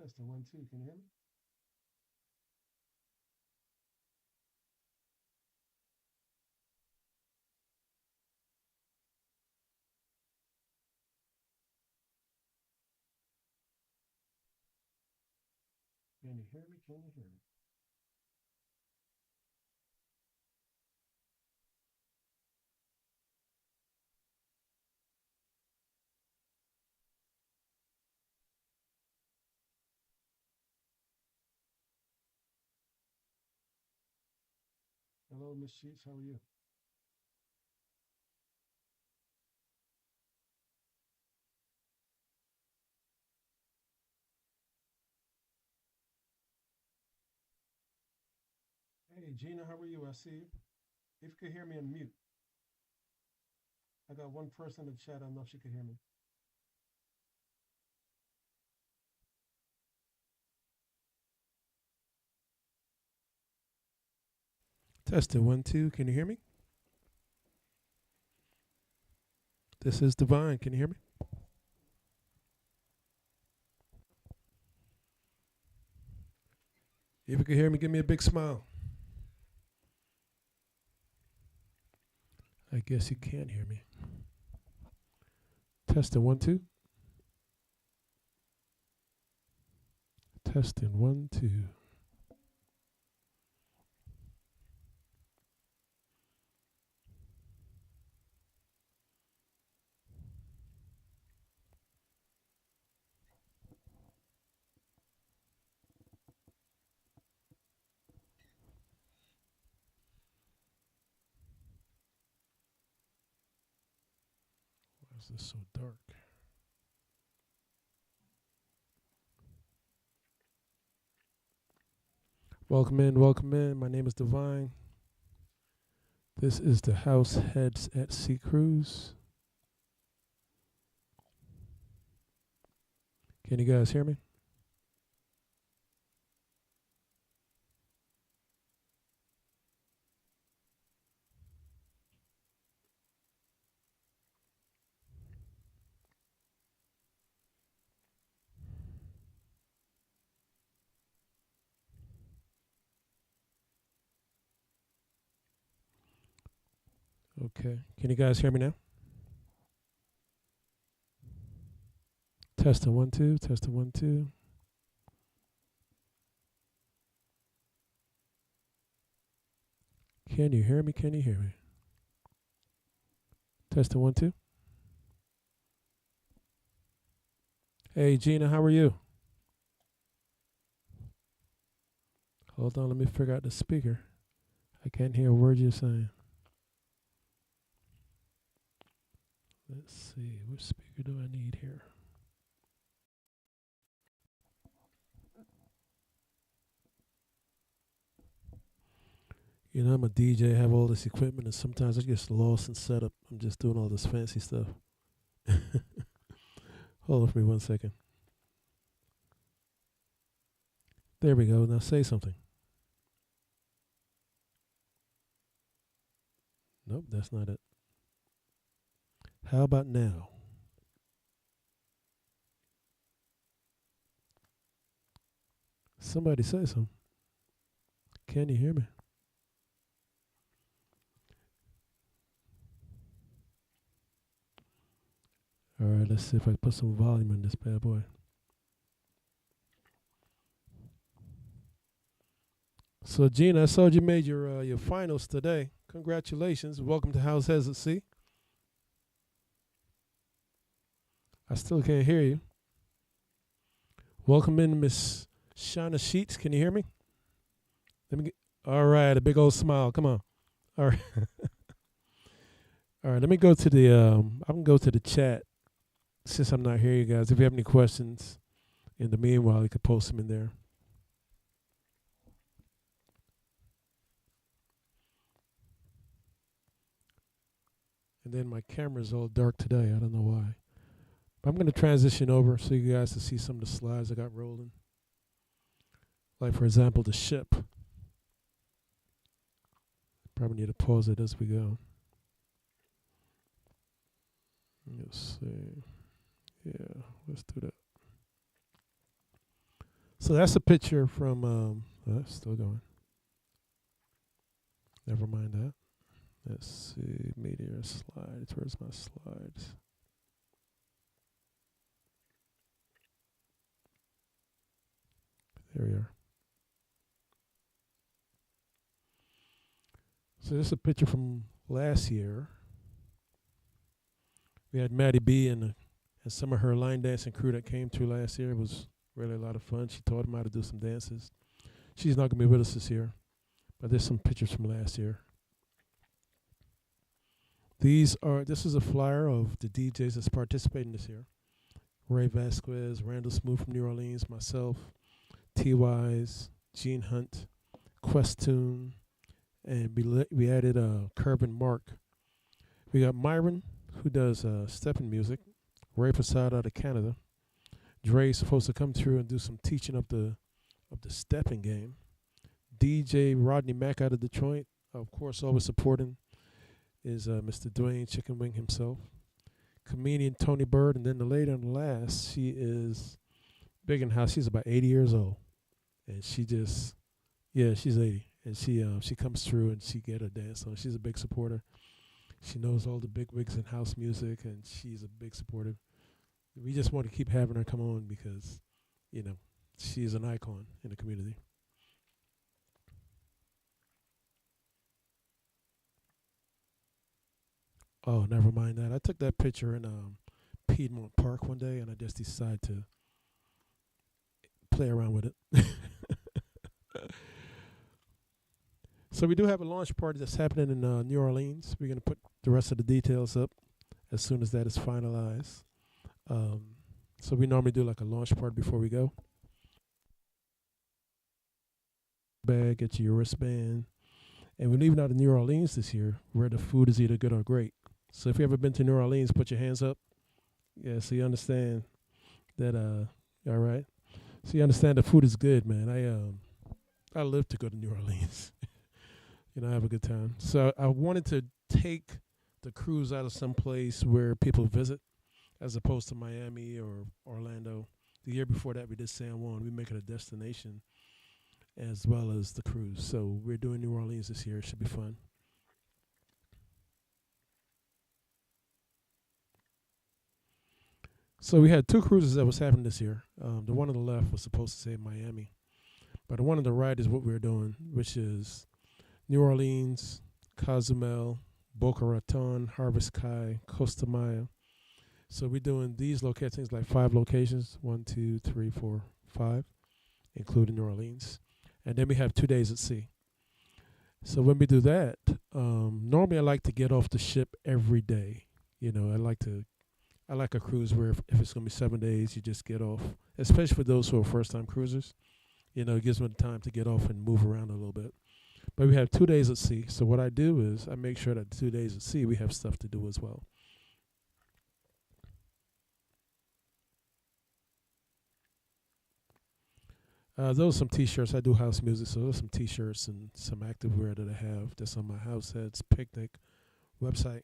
Testing 1, 2. Can you hear me? Can you hear me? Can you hear me? Hello, Miss Sheets. How are you? Hey, Gina. How are you? I see you. If you could hear me, unmute. I got one person in the chat. I don't know if she could hear me. Testing 1, 2. Can you hear me? This is Divine. Can you hear me? If you could hear me, give me a big smile. I guess you can hear me. Testing 1, 2. Testing 1, 2. Why is this so dark? Welcome in, welcome in. My name is Divine. This is the House Heads at Sea Cruise. Can you guys hear me? Okay. Can you guys hear me now? Testing 1, 2. Testing 1, 2. Can you hear me? Can you hear me? Testing 1, 2. Hey, Gina, how are you? Hold on, let me figure out the speaker. I can't hear a word you're saying. Let's see, which speaker do I need here? You know, I'm a DJ, I have all this equipment, and sometimes I get lost in setup. I'm just doing all this fancy stuff. Hold on for me 1 second. There we go. Now say something. Nope, that's not it. How about now? Somebody say something. Can you hear me? All right, let's see if I can put some volume in this bad boy. So, Gina, I saw you made your finals today. Congratulations. Welcome to House Heads at Sea. I still can't hear you. Welcome in, Miss Shauna Sheets. Can you hear me? Let me get. All right, a big old smile. Come on. All right. All right. Let me go to the. I can go to the chat since I'm not here, you guys. If you have any questions, in the meanwhile, you could post them in there. And then my camera's all dark today. I don't know why. I'm going to transition over so you guys can see some of the slides I got rolling. Like, for example, the ship. Probably need to pause it as we go. Let's see. Yeah, let's do that. So that's a picture from. Still going. Never mind that. Let's see. Meteor slides. Where's my slides? There we are. So this is a picture from last year. We had Maddie B and some of her line dancing crew that came through last year. It was really a lot of fun. She taught them how to do some dances. She's not going to be with us this year, but there's some pictures from last year. This is a flyer of the DJs that's participating this year. Ray Vasquez, Randall Smooth from New Orleans, myself, T-Wise, Gene Hunt, Questune, and we added Curb and Mark. We got Myron, who does stepping music, Ray Prasad out of Canada. Dre's supposed to come through and do some teaching of the stepping game. DJ Rodney Mack out of Detroit, of course, always supporting is Mr. Dwayne Chicken Wing himself. Comedian Tony Bird, and then the lady on the last, she is big in house. She's about 80 years old, and she's 80, and she comes through and she get her dance on. She's a big supporter. She knows all the big wigs in house music, and she's a big supporter. We just want to keep having her come on because, she's an icon in the community. Oh, never mind that. I took that picture in Piedmont Park one day, and I just decided to play around with it. So we do have a launch party that's happening in New Orleans. We're going to put the rest of the details up as soon as that is finalized. Um, so we normally do like a launch party before we go. Bag, get you your wristband. And we're leaving out of New Orleans this year where the food is either good or great. So if you ever been to New Orleans, put your hands up. Yeah, so you understand that all right. So you understand the food is good, man. I live to go to New Orleans. I have a good time. So I wanted to take the cruise out of some place where people visit as opposed to Miami or Orlando. The year before that we did San Juan. We make it a destination as well as the cruise. So we're doing New Orleans this year. It should be fun. So we had two cruises that was happening this year. The one on the left was supposed to say Miami, but the one on the right is what we're doing, which is New Orleans, Cozumel, Boca Raton, Harvest Kai, Costa Maya. So we're doing these locations, like 5 locations, 1, 2, 3, 4, 5, including New Orleans. And then we have 2 days at sea. So when we do that, normally I like to get off the ship every day. I like a cruise where if it's going to be 7 days, you just get off, especially for those who are first-time cruisers. It gives them the time to get off and move around a little bit. But we have 2 days at sea. So what I do is I make sure that 2 days at sea we have stuff to do as well. Those are some T-shirts. I do house music, so those are some T-shirts and some activewear that I have that's on my House Heads Picnic website.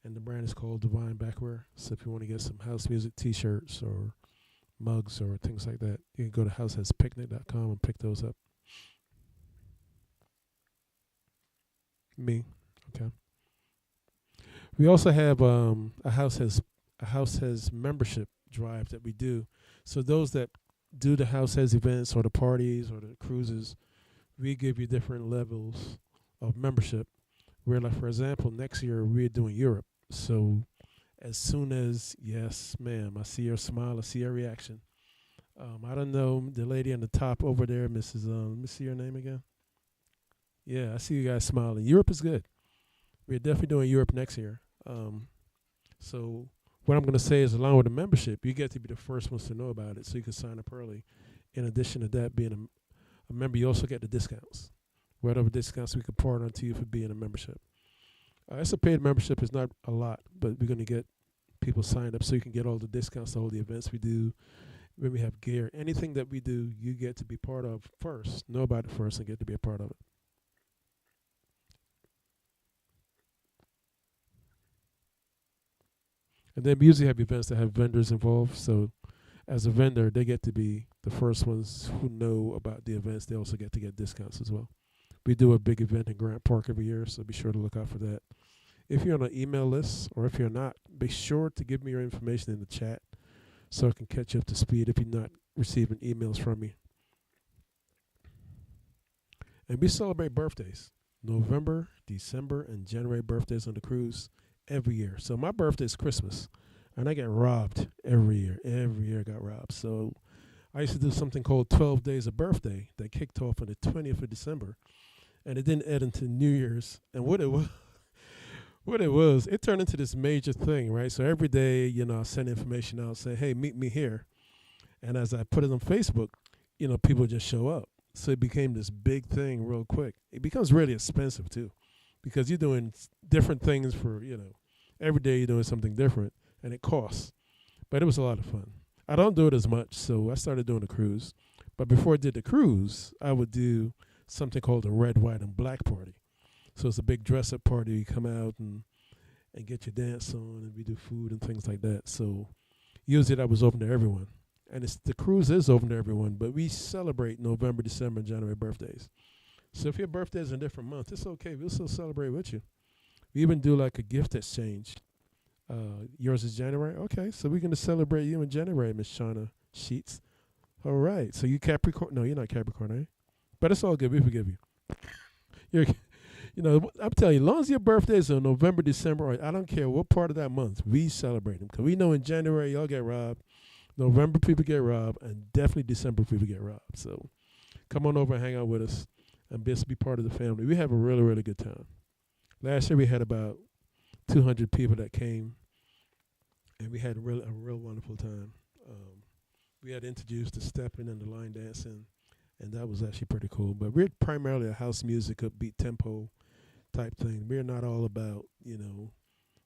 And the brand is called Divine Backwear. So if you want to get some house music T-shirts or mugs or things like that, you can go to househeadspicnic.com and pick those up. Me, okay. We also have a house has membership drive that we do. So those that do the house has events or the parties or the cruises, we give you different levels of membership. Where, like, for example, next year we're doing Europe. So as soon as, yes, ma'am, I see your smile, I see your reaction. I don't know the lady on the top over there, Mrs. Let me see your name again. Yeah, I see you guys smiling. Europe is good. We're definitely doing Europe next year. So what I'm going to say is, along with the membership, you get to be the first ones to know about it, so you can sign up early. In addition to that, being a member, you also get the discounts. Whatever discounts we can partner to you for being a membership. It's a paid membership. It's not a lot, but we're going to get people signed up so you can get all the discounts to all the events we do. When we have gear, anything that we do, you get to be part of first, know about it first, and get to be a part of it. And then we usually have events that have vendors involved. So as a vendor, they get to be the first ones who know about the events. They also get discounts as well. We do a big event in Grant Park every year, so be sure to look out for that. If you're on an email list, or if you're not, be sure to give me your information in the chat so I can catch you up to speed if you're not receiving emails from me. And we celebrate birthdays. November, December, and January birthdays on the cruise every year. So my birthday is Christmas, and I get robbed every year. Every year I got robbed. So I used to do something called 12 Days of Birthday that kicked off on the 20th of December, and it didn't end until New Year's. And it turned into this major thing, right? So every day, I send information out, say, hey, meet me here. And as I put it on Facebook, people just show up. So it became this big thing real quick. It becomes really expensive too, because you're doing different things for, every day you're doing something different, and it costs. But it was a lot of fun. I don't do it as much, so I started doing a cruise. But before I did the cruise, I would do something called a red, white, and black party. So it's a big dress-up party. You come out and get your dance on, and we do food and things like that. So usually that was open to everyone. And the cruise is open to everyone, but we celebrate November, December, and January birthdays. So if your birthday is in a different month, it's okay. We'll still celebrate with you. We even do like a gift exchange. Yours is January? Okay, so we're going to celebrate you in January, Miss Shauna Sheets. All right, so you Capricorn? No, you're not Capricorn, eh? But it's all good. We forgive you. You're, I'm telling you, as long as your birthday is on November, December, or I don't care what part of that month, we celebrate them. Because we know in January, y'all get robbed. November, people get robbed. And definitely December, people get robbed. So come on over and hang out with us and just be part of the family. We have a really, really good time. Last year, we had about 200 people that came, and we had a real wonderful time. We had introduced the stepping and the line dancing, and that was actually pretty cool. But we're primarily a house music, upbeat tempo type thing. We're not all about,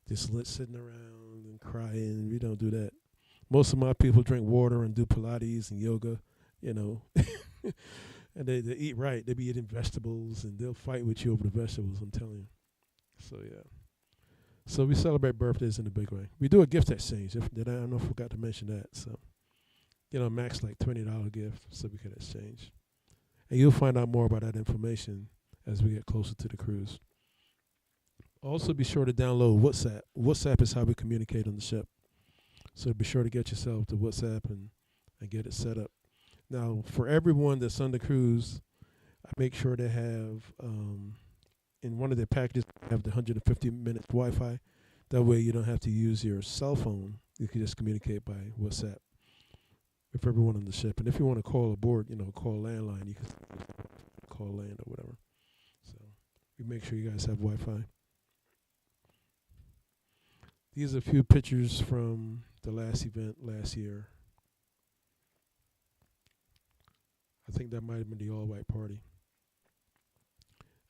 just sitting around and crying. We don't do that. Most of my people drink water and do Pilates and yoga, and they eat right. They be eating vegetables, and they'll fight with you over the vegetables, I'm telling you. So, yeah. So we celebrate birthdays in a big way. We do a gift exchange. I don't know if I forgot to mention that. So, max like $20 gift, so we can exchange. And you'll find out more about that information as we get closer to the cruise. Also, be sure to download WhatsApp. WhatsApp is how we communicate on the ship. So be sure to get yourself to WhatsApp and get it set up. Now, for everyone that's on the cruise, I make sure they have, in one of their packages, have the 150 minutes Wi-Fi. That way you don't have to use your cell phone. You can just communicate by WhatsApp with everyone on the ship. And if you want to call aboard, call landline, you can call land or whatever. So we make sure you guys have Wi-Fi. These are a few pictures from the last event last year. I think that might have been the all-white party.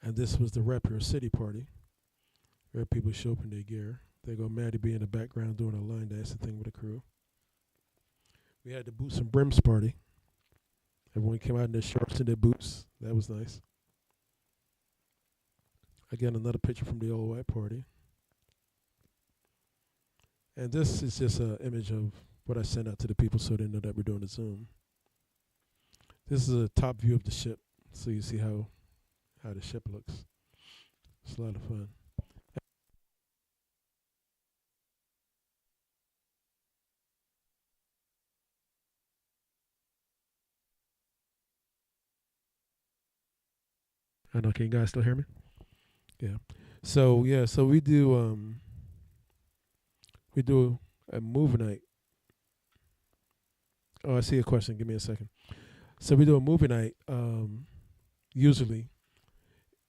And this was the Rep Your City party, where people show up in their gear. They go Maddie B in the background doing a line dancing thing with the crew. We had the Boots and Brims party. Everyone came out in their shorts and their boots. That was nice. Again, another picture from the all-white party. And this is just an image of what I sent out to the people so they know that we're doing the Zoom. This is a top view of the ship, so you see how the ship looks. It's a lot of fun. I know, can you guys still hear me? Yeah. So we do a movie night. Oh, I see a question. Give me a second. So we do a movie night, usually,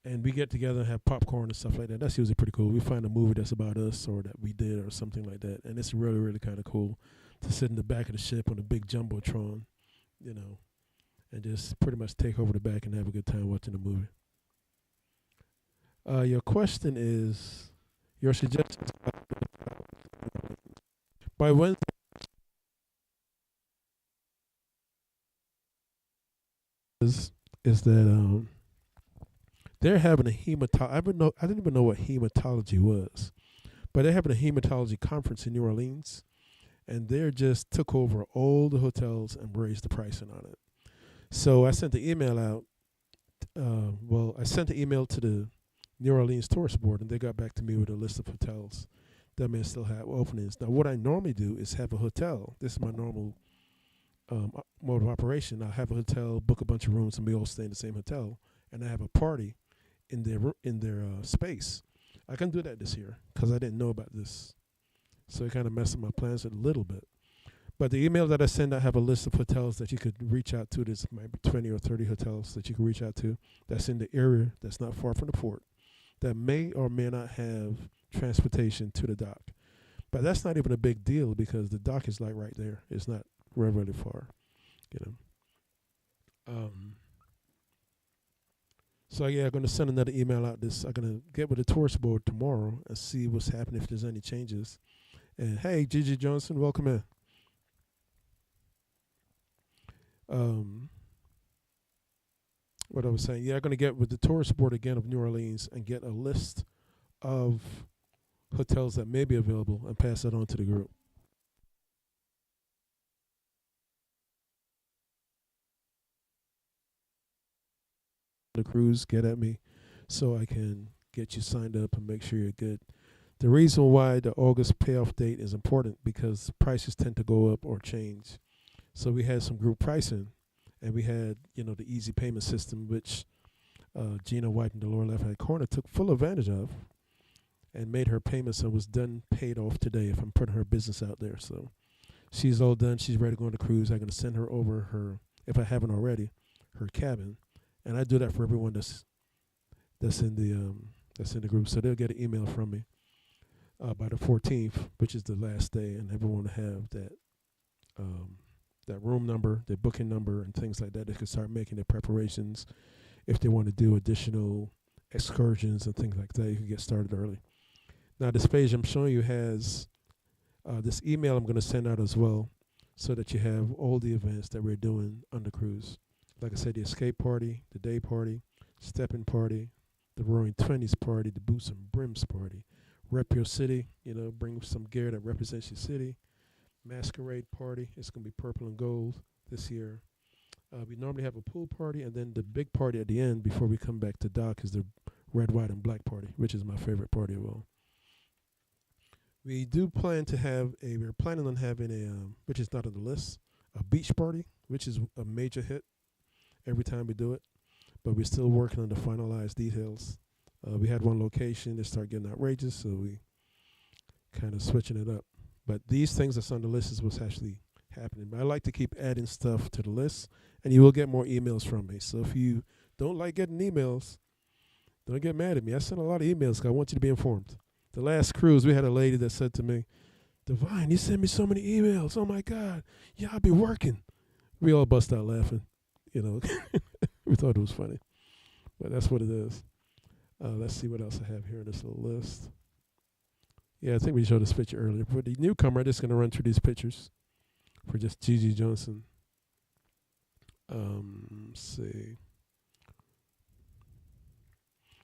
and we get together and have popcorn and stuff like that. That's usually pretty cool. We find a movie that's about us or that we did or something like that, and it's really, really kind of cool to sit in the back of the ship on a big jumbotron, and just pretty much take over the back and have a good time watching the movie. Your question is, your suggestions by Wednesday is that they're having a hematology. I didn't even know what hematology was, but they're having a hematology conference in New Orleans, and they just took over all the hotels and raised the pricing on it. So I sent the email out. I sent the email to the New Orleans Tourist Board, and they got back to me with a list of hotels that may still have openings. Now, what I normally do is have a hotel. This is my normal mode of operation. I have a hotel, book a bunch of rooms, and we all stay in the same hotel, and I have a party in their space. I can do that this year because I didn't know about this, so it kind of messed up my plans a little bit. But the email that I send, I have a list of hotels that you could reach out to. There's maybe 20 or 30 hotels that you can reach out to that's in the area that's not far from the port that may or may not have transportation to the dock. But that's not even a big deal because the dock is like right there. It's not really far, you know. So yeah, I'm gonna send another email out. I'm gonna get with the tourist board tomorrow and see what's happening if there's any changes. And hey, Gigi Johnson, welcome in. Um, what I was saying, yeah, I'm gonna get with the tourist board again of New Orleans and get a list of hotels that may be available and pass that on to the group. The cruise, get at me so I can get you signed up and make sure you're good. The reason why the August payoff date is important because prices tend to go up or change. So we had some group pricing, and we had the easy payment system, which Gina White in the lower left hand corner took full advantage of, and made her payments and was done paid off today. If I'm putting her business out there, so she's all done. She's ready to go on the cruise. I'm gonna send her over her, if I haven't already, her cabin, and I do that for everyone that's in the group. So they'll get an email from me by the 14th, which is the last day, and everyone will have um, that room number, their booking number, and things like that. They can start making their preparations if they want to do additional excursions and things like that. You can get started early. Now, this page I'm showing you has this email I'm going to send out as well, so that you have all the events that we're doing on the cruise. Like I said, the escape party, the day party, stepping party, the Roaring Twenties party, the Boots and Brims party, rep your city. Bring some gear that represents your city. Masquerade party. It's going to be purple and gold this year. We normally have a pool party, and then the big party at the end before we come back to dock is the red, white, and black party, which is my favorite party of all. We do plan to have we're planning on having which is not on the list, a beach party, which is a major hit every time we do it, but we're still working on the finalized details. We had one location that started getting outrageous, so we kind of switching it up. But these things that's on the list is what's actually happening. But I like to keep adding stuff to the list, and you will get more emails from me. So if you don't like getting emails, don't get mad at me. I send a lot of emails because I want you to be informed. The last cruise, we had a lady that said to me, Divine, you send me so many emails. Oh, my God. Yeah, I'll be working. We all bust out laughing. We thought it was funny. But that's what it is. Let's see what else I have here in this little list. Yeah, I think we showed this picture earlier. For the newcomer, I'm just going to run through these pictures for just Gigi Johnson. Let's see.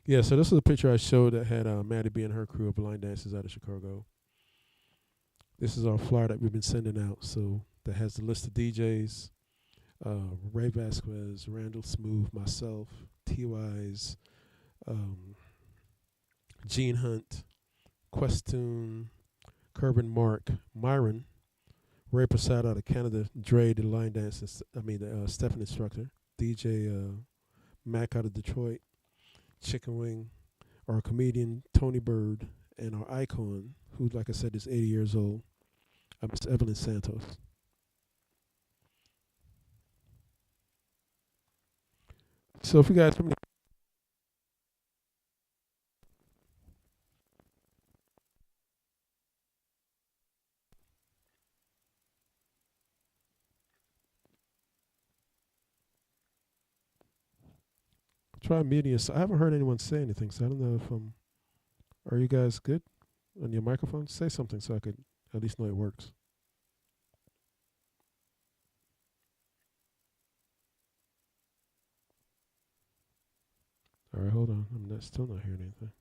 Yeah, so this is a picture I showed that had Maddie B and her crew of line dancers out of Chicago. This is our flyer that we've been sending out. So that has the list of DJs, Ray Vasquez, Randall Smooth, myself, T.Y.'s, Gene Hunt, Questoon, Kerbin Mark, Myron, Ray Prasad out of Canada, Dre, the line dancer, the step instructor, DJ Mac out of Detroit, Chicken Wing, our comedian Tony Bird, and our icon, who, like I said, is 80 years old, Miss Evelyn Santos. So if you guys, try media. So I haven't heard anyone say anything, so I don't know if are you guys good on your microphone? Say something so I could at least know it works. All right, hold on. I'm still not hearing anything.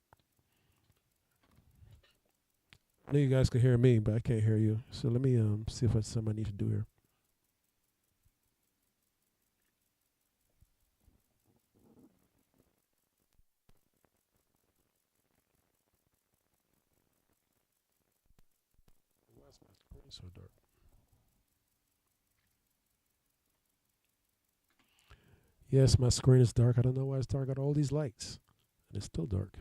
I know you guys can hear me, but I can't hear you. So let me see if that's something I need to do here. Why is my screen so dark? Yes, my screen is dark. I don't know why it's dark. I got all these lights, and it's still dark.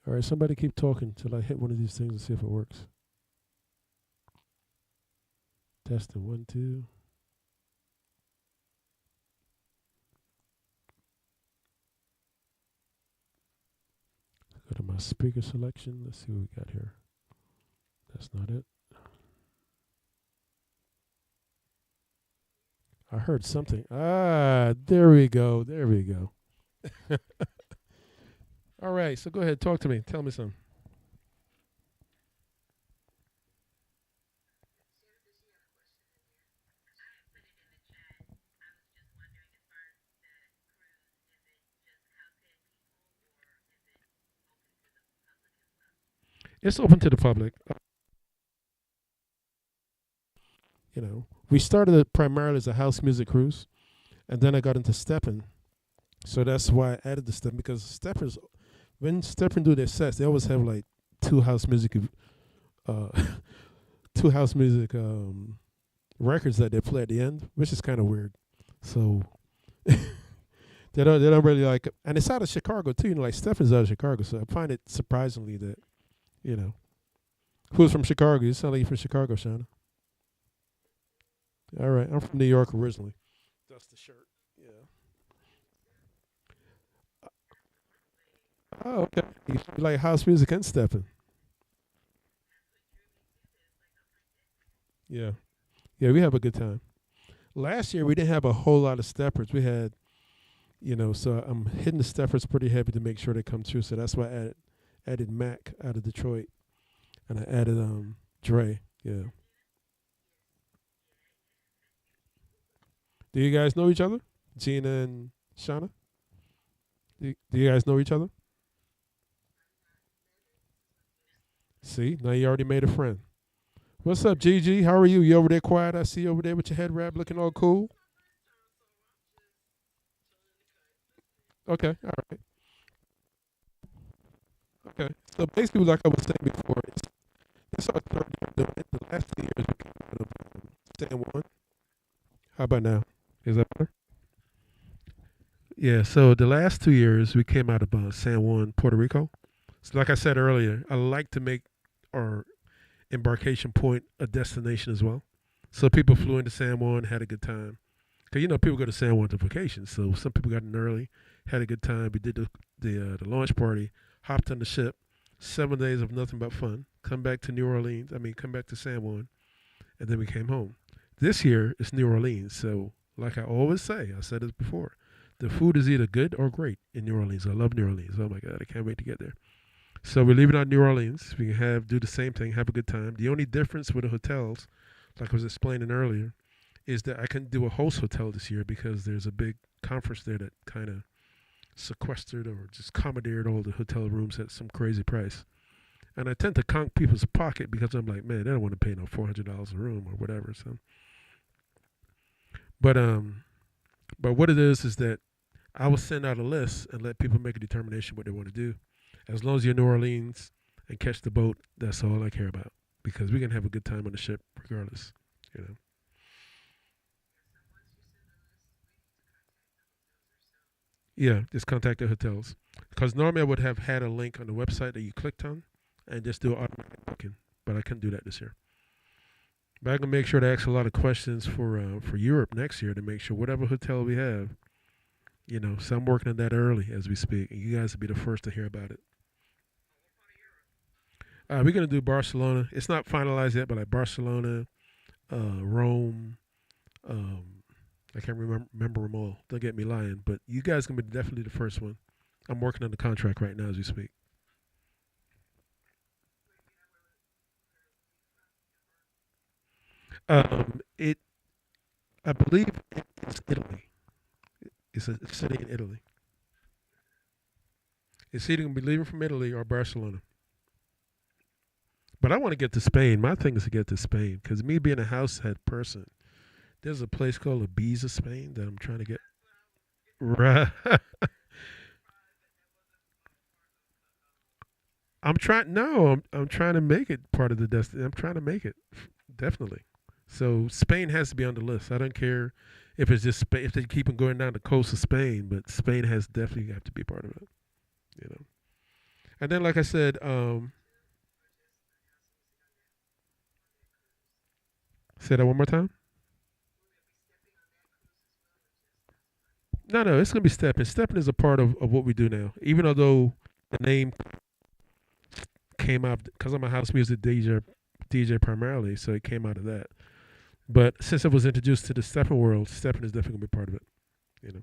All right, somebody keep talking till I hit one of these things and see if it works. Testing one, two. Go to my speaker selection. Let's see what we got here. That's not it. I heard something. Ah, there we go. There we go. All right, so go ahead, talk to me. Tell me something. It's open to the public. We started it primarily as a house music cruise, and then I got into stepping. So that's why I added the step because steppers, when stepping do their sets, they always have like two house music, uh, two house music records that they play at the end, which is kind of weird. So they don't really like, and it's out of Chicago too. Like Stefan's out of Chicago, so I find it surprisingly that you know who's from Chicago. You sound like you're from Chicago, Shauna. All right, I'm from New York originally. That's the shirt. Yeah. Oh, okay. You like house music and stepping. Yeah. Yeah, we have a good time. Last year we didn't have a whole lot of steppers. We had, so I'm hitting the steppers pretty heavy to make sure they come through. So that's why I added Mac out of Detroit, and I added Dre. Yeah. Do you guys know each other, Gina and Shauna? Do you guys know each other? See, now you already made a friend. What's up, Gigi? How are you? You over there quiet? I see you over there with your head wrap, looking all cool. Okay, all right. Okay. So basically, like I was saying before, it's our third year doing it. The last 2 years we came out of San Juan. How about now? Is that better? Yeah. So the last 2 years we came out of San Juan, Puerto Rico. So like I said earlier, I like to make our embarkation point a destination as well. So people flew into San Juan, had a good time. Cause people go to San Juan to vacation. So some people got in early, had a good time. We did the launch party, hopped on the ship, 7 days of nothing but fun. Come back to New Orleans. I mean, come back to San Juan, and then we came home. This year it's New Orleans. So like I always say, I said this before, the food is either good or great in New Orleans. I love New Orleans. Oh my God, I can't wait to get there. So we're leaving out New Orleans. We can do the same thing, have a good time. The only difference with the hotels, like I was explaining earlier, is that I couldn't do a host hotel this year because there's a big conference there that kind of sequestered or just commandeered all the hotel rooms at some crazy price. And I tend to conk people's pocket because I'm like, man, they don't want to pay no $400 a room or whatever. So, but but what it is that I will send out a list and let people make a determination what they want to do. As long as you're in New Orleans and catch the boat, that's all I care about because we can have a good time on the ship regardless. You know. Yeah, just contact the hotels. Because normally I would have had a link on the website that you clicked on and just do automatic booking, but I couldn't do that this year. But I can make sure to ask a lot of questions for Europe next year to make sure whatever hotel we have, So I'm working on that early as we speak, and you guys will be the first to hear about it. We're gonna do Barcelona. It's not finalized yet, but like Barcelona, Rome. Um, I can't remember them all. Don't get me lying, but you guys gonna be definitely the first one. I'm working on the contract right now as we speak. It, I believe, it's Italy. It's a city in Italy. It's either gonna be leaving from Italy or Barcelona. But I want to get to Spain. My thing is to get to Spain because me being a house head person, there's a place called Ibiza, Spain that I'm trying to get. Right. I'm trying. No, I'm trying to make it part of the destiny. I'm trying to make it definitely. So Spain has to be on the list. I don't care if it's just Spain, if they keep on going down the coast of Spain, but Spain has definitely have to be part of it. You know. And then, like I said, say that one more time. No, no, it's gonna be stepping. Stepping is a part of what we do now. Even although the name came out because I'm a house music DJ primarily, so it came out of that. But since I was introduced to the stepping world, stepping is definitely gonna be part of it. You know,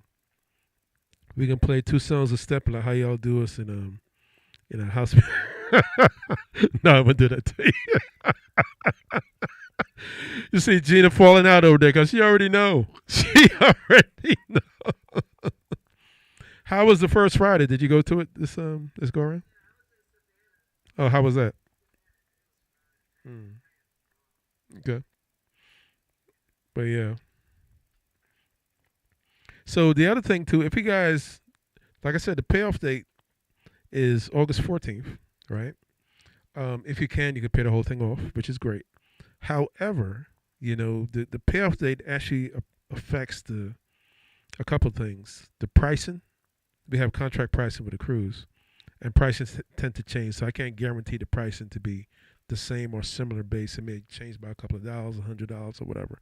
we can play two songs of stepping like how y'all do us in a house. No, I'm gonna do that to you. You see Gina falling out over there because she already know. She already know. How was the first Friday? Did you go to it this go around? Oh, how was that? Mm, okay, but yeah. So the other thing too, if you guys, like I said, the payoff date is August 14th, right? If you can, you can pay the whole thing off, which is great. However, the payoff date actually affects the a couple of things. The pricing, we have contract pricing with a cruise, and prices tend to change. So I can't guarantee the pricing to be the same or similar base. It may change by a couple of dollars, $100 or whatever.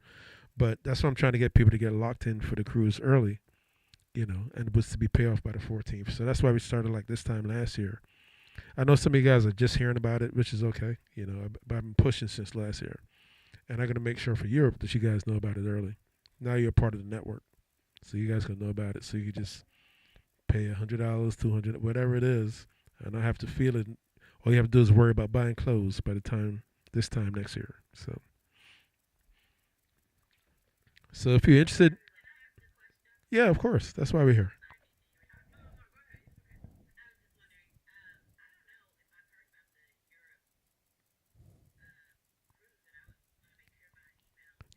But that's why I'm trying to get people to get locked in for the cruise early, and it was to be paid off by the 14th. So that's why we started like this time last year. I know some of you guys are just hearing about it, which is okay, but I've been pushing since last year. And I'm going to make sure for Europe that you guys know about it early. Now you're part of the network. So you guys can know about it. So you can just pay $100, 200, whatever it is, and not have to feel it. All you have to do is worry about buying clothes by the time this time next year. So if you're interested, yeah, of course. That's why we're here.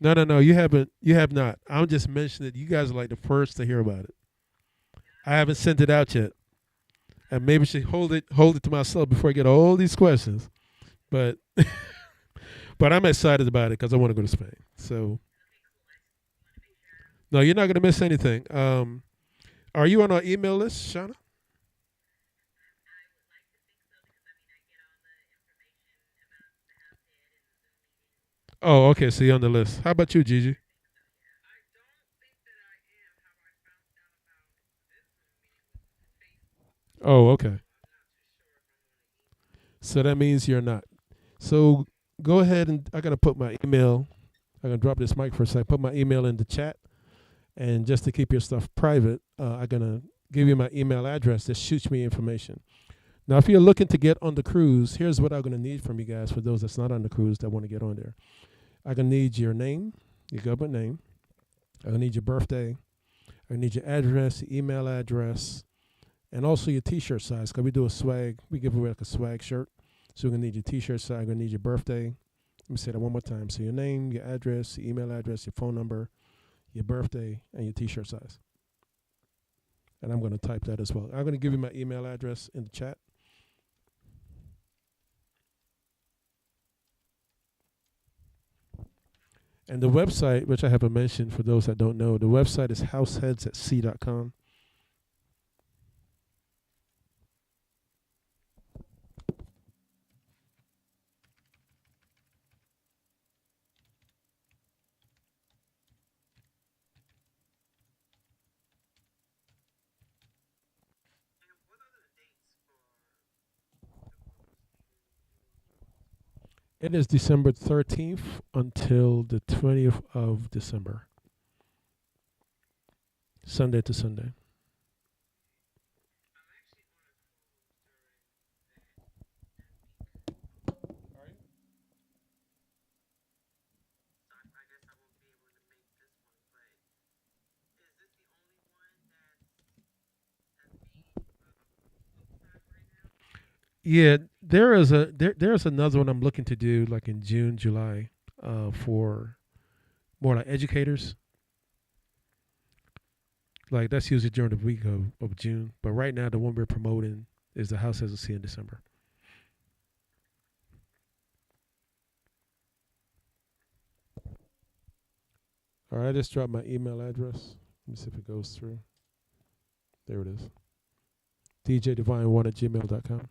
No, no, no. You haven't. You have not. I'm just mentioning it. You guys are like the first to hear about it. I haven't sent it out yet, and maybe I should hold it to myself before I get all these questions. But but I'm excited about it because I want to go to Spain. So no, you're not going to miss anything. Are you on our email list, Shauna? Oh, okay. So you're on the list. How about you, Gigi? Oh, okay. So that means you're not. So go ahead and I gotta put my email. I'm gonna drop this mic for a sec. Put my email in the chat, and just to keep your stuff private, I'm gonna give you my email address. That shoots me information. Now, if you're looking to get on the cruise, here's what I'm gonna need from you guys. For those that's not on the cruise that want to get on there, I'm gonna need your name, your government name. I'm gonna need your birthday. I need your address, your email address, and also your T-shirt size. Cause we do a swag. We give away like a swag shirt. So we're gonna need your T-shirt size. I'm gonna need your birthday. Let me say that one more time. So your name, your address, your email address, your phone number, your birthday, and your T-shirt size. And I'm gonna type that as well. I'm gonna give you my email address in the chat. And the website, which I haven't mentioned for those that don't know, the website is househeadsatsea.com. It is December 13th until the 20th of December, Sunday to Sunday. Yeah, there's another one I'm looking to do like in June, July, for more like educators. Like that's usually during the week of June. But right now the one we're promoting is the House as a C in December. All right, I just dropped my email address. Let me see if it goes through. There it is. DJDivine1 at gmail.com.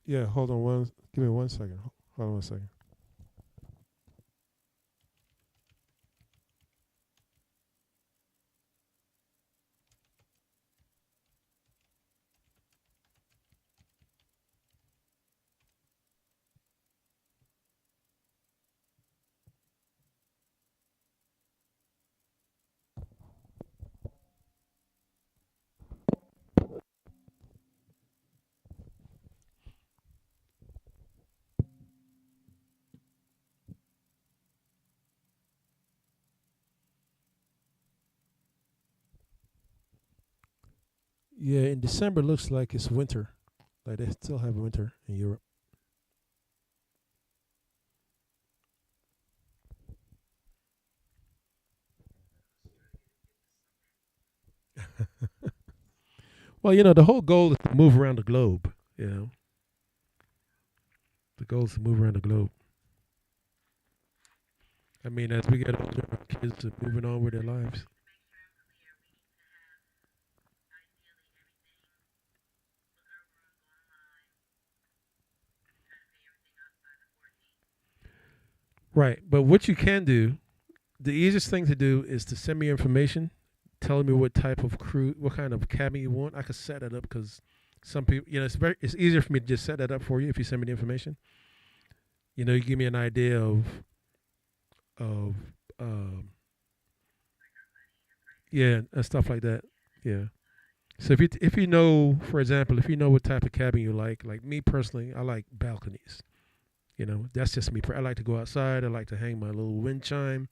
Yeah, hold on one. Give me 1 second. Hold on 1 second. Yeah, in December looks like it's winter. Like they still have winter in Europe. Well, the whole goal is to move around the globe. You know, the goal is to move around the globe. I mean, as we get older, our kids are moving on with their lives. Right. But what you can do, the easiest thing to do is to send me information, telling me what type of crew, what kind of cabin you want. I could set that up because some people, it's easier for me to just set that up for you if you send me the information. You give me an idea of um, yeah, and stuff like that. Yeah. So if you know, for example, if you know what type of cabin you like me personally, I like balconies. That's just me. I like to go outside. I like to hang my little wind chime.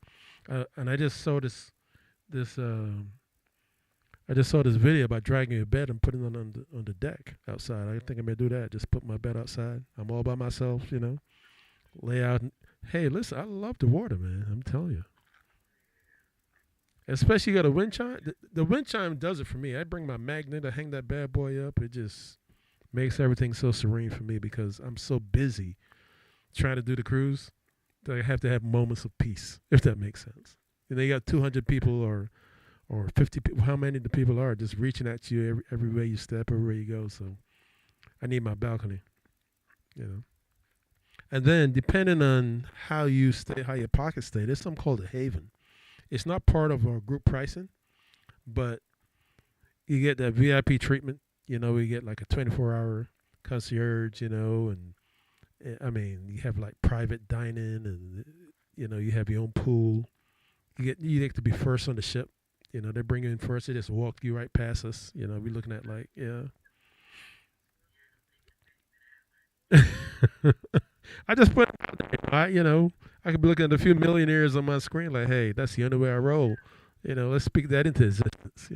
And this. I just saw this video about dragging a bed and putting it on the deck outside. I think I'm gonna do that. Just put my bed outside. I'm all by myself. Lay out. Hey, listen, I love the water, man. I'm telling you. Especially you got a wind chime. The wind chime does it for me. I bring my magnet. I hang that bad boy up. It just makes everything so serene for me because I'm so busy trying to do the cruise that I have to have moments of peace, if that makes sense. You got 200 people or 50 people, how many the people are just reaching at you everywhere you step, everywhere you go. So I need my balcony, you know. And then depending on how you stay, how your pockets stay, there's something called a haven. It's not part of our group pricing, but you get that VIP treatment. You get like a 24-hour concierge, and I mean, you have like private dining, and you have your own pool. You get to be first on the ship. They bring you in first. They just walk you right past us. We're looking at like, yeah. I just put it out there. I could be looking at a few millionaires on my screen like, hey, that's the only way I roll. Let's speak that into existence.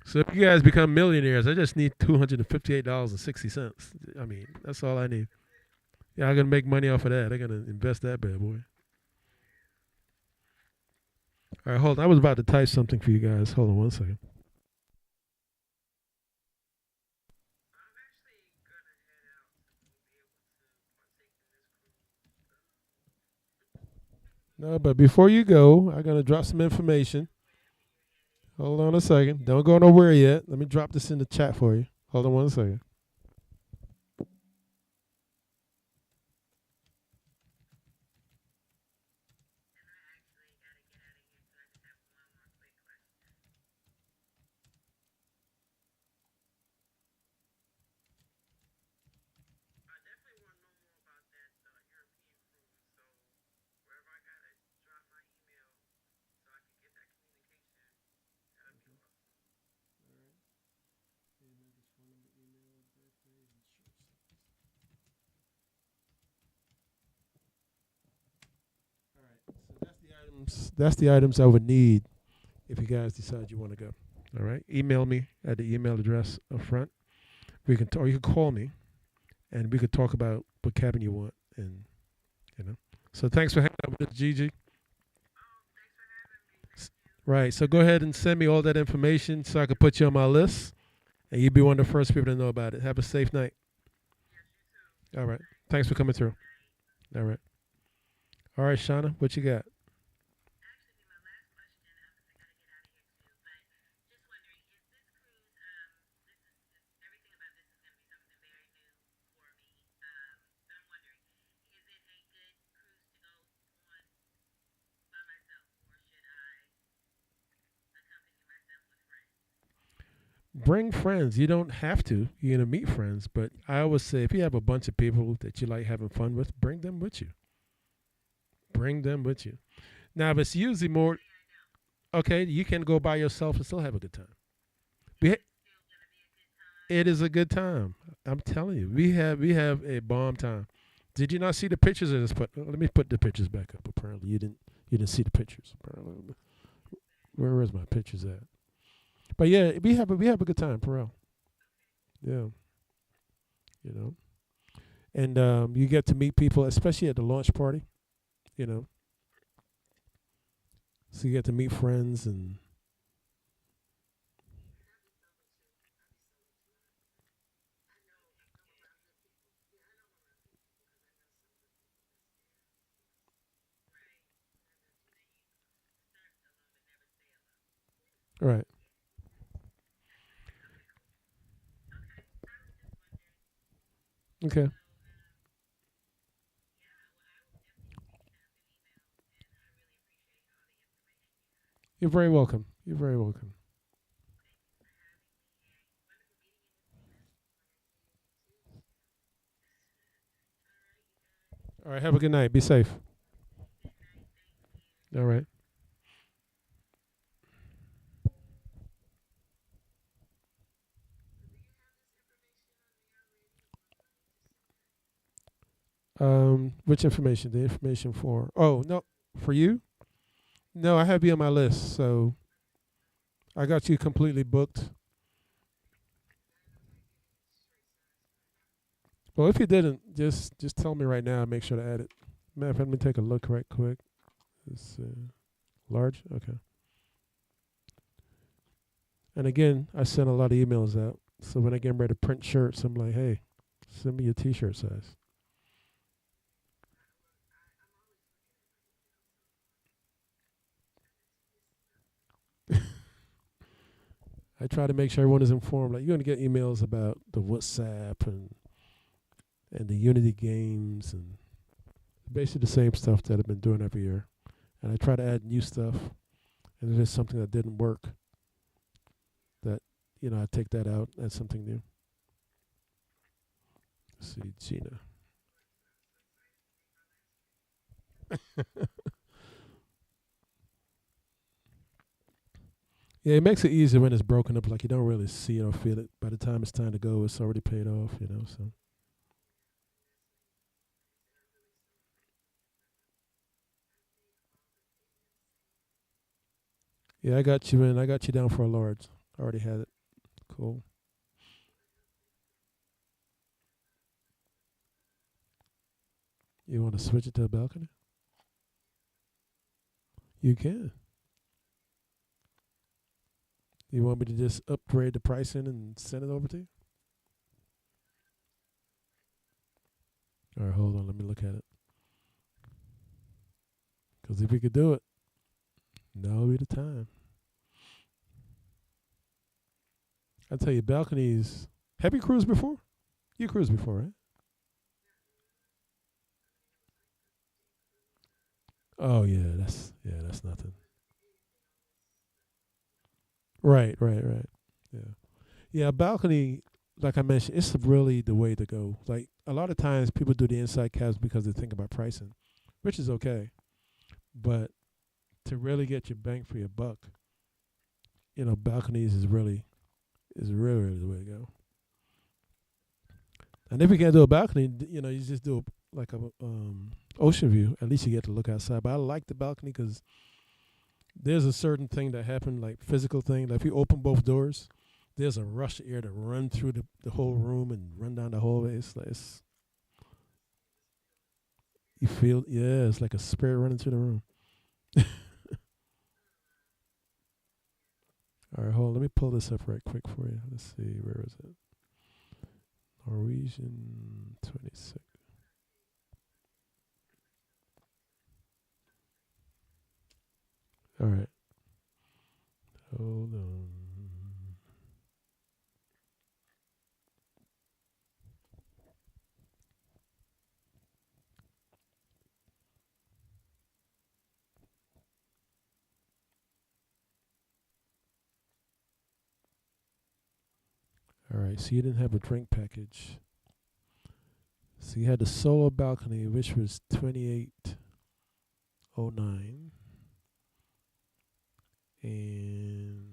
So if you guys become millionaires, I just need $258.60. I mean, that's all I need. Yeah, I'm gonna make money off of that. I'm gonna invest that bad boy. All right, hold on. I was about to type something for you guys. Hold on 1 second. No, but before you go, I'm gonna drop some information. Hold on a second. Don't go nowhere yet. Let me drop this in the chat for you. Hold on 1 second. items. That's the items I would need if you guys decide you want to go. All right. Email me at the email address up front. We can, or you can call me, and we could talk about what cabin you want, and you know. So thanks for hanging out with us, Gigi. Right. So go ahead and send me all that information so I can put you on my list, and you'll be one of the first people to know about it. Have a safe night. All right. Thanks for coming through. All right. All right, Shauna, what you got? Bring friends. You don't have to. You're gonna meet friends, but I always say if you have a bunch of people that you like having fun with, bring them with you. Bring them with you. Now, if it's usually more okay, you can go by yourself and still have a good time. We, it is a good time. I'm telling you, we have a bomb time. Did you not see the pictures of this? But let me put the pictures back up. Apparently, you didn't see the pictures. Apparently, where is my pictures at? But yeah, we have a good time, for real. Yeah, you know, and you get to meet people, especially at the launch party. You know, so you get to meet friends and right. Okay, you're very welcome. You're very welcome. All right, have a good night. Be safe. All right. Which information? The information for? Oh no, for you? No, I have you on my list, so I got you completely booked. Well, if you didn't, just tell me right now. Make sure to add it. Man, let me take a look right quick. It's large. Okay. And again, I sent a lot of emails out. So when I get ready to print shirts, I'm like, hey, send me your T-shirt size. I try to make sure everyone is informed. Like you're gonna get emails about the WhatsApp and the Unity games and basically the same stuff that I've been doing every year. And I try to add new stuff. And if there's something that didn't work, that I take that out, add something new. Let's see, Gina. Yeah, it makes it easier when it's broken up. Like you don't really see it or feel it. By the time it's time to go, it's already paid off. So yeah, I got you in. I got you down for a large. I already had it. Cool. You want to switch it to a balcony? You can. You want me to just upgrade the pricing and send it over to you? All right, hold on. Let me look at it. Because if we could do it, now would be the time. I tell you, balconies. Have you cruised before? You cruised before, right? Oh yeah, that's nothing. Right, right, right. Yeah, yeah. Balcony, like I mentioned, it's really the way to go. Like a lot of times, people do the inside cabs because they think about pricing, which is okay. But to really get your bang for your buck, balconies is really the way to go. And if you can't do a balcony, you just do like a ocean view. At least you get to look outside. But I like the balcony because There's a certain thing that happened, like physical thing. Like if you open both doors, there's a rush of air to run through the whole room and run down the hallway. It's like you feel, yeah, it's like a spirit running through the room. All right, hold on. Let me pull this up right quick for you. Let's see, where is it? Norwegian 26. All right, hold on. All right, so you didn't have a drink package. So you had the solo balcony, which was 2809, and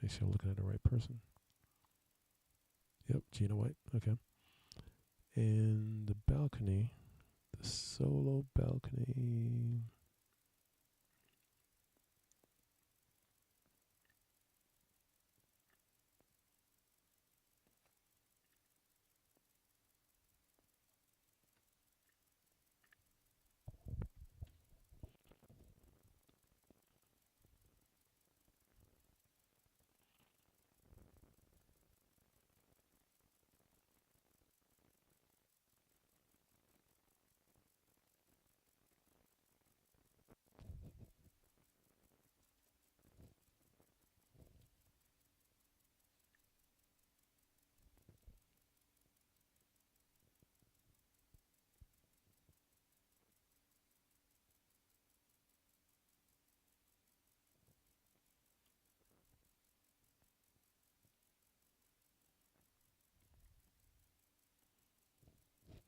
make sure I'm looking at the right person. Yep, Gina White. Okay. And the balcony, the solo balcony.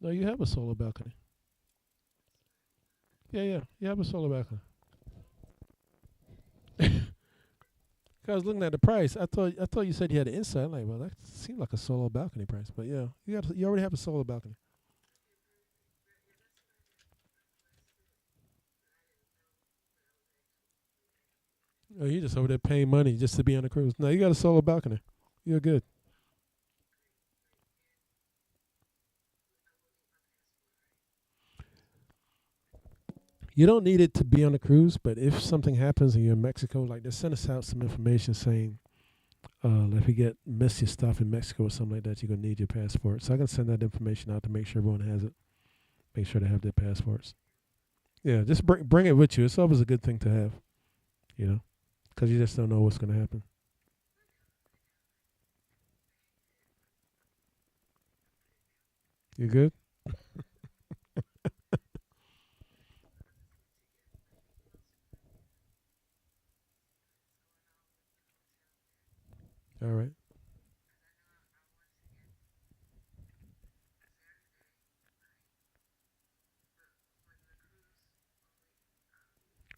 No, you have a solo balcony. Yeah, yeah, you have a solo balcony. I was looking at the price. I thought you said you had an inside. I'm like, well, that seemed like a solo balcony price, but yeah, you already have a solo balcony. Oh, you just over there paying money just to be on a cruise. No, you got a solo balcony. You're good. You don't need it to be on a cruise, but if something happens and you're in Mexico, like they send us out some information saying, if you get miss your stuff in Mexico or something like that, you're gonna need your passport. So I can send that information out to make sure everyone has it. Make sure they have their passports. Yeah, just bring it with you. It's always a good thing to have, you know, because you just don't know what's gonna happen. You good? All right.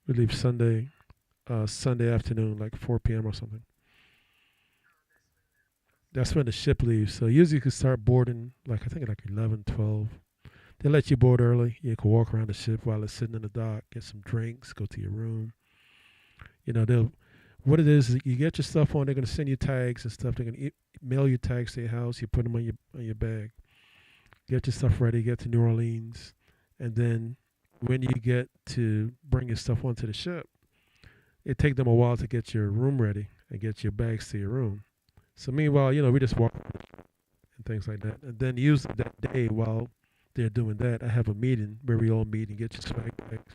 We leave Sunday afternoon, like 4 p.m. or something. That's when the ship leaves. So usually you can start boarding, like I think like 11, 12. They let you board early. You can walk around the ship while it's sitting in the dock, get some drinks, go to your room. They'll what it is you get your stuff on. They're gonna send you tags and stuff. They're gonna mail you tags to your house. You put them on your bag. Get your stuff ready. Get to New Orleans, and then when you get to bring your stuff onto the ship, it take them a while to get your room ready and get your bags to your room. So meanwhile, we just walk and things like that. And then usually that day while they're doing that, I have a meeting where we all meet and get your swag bags.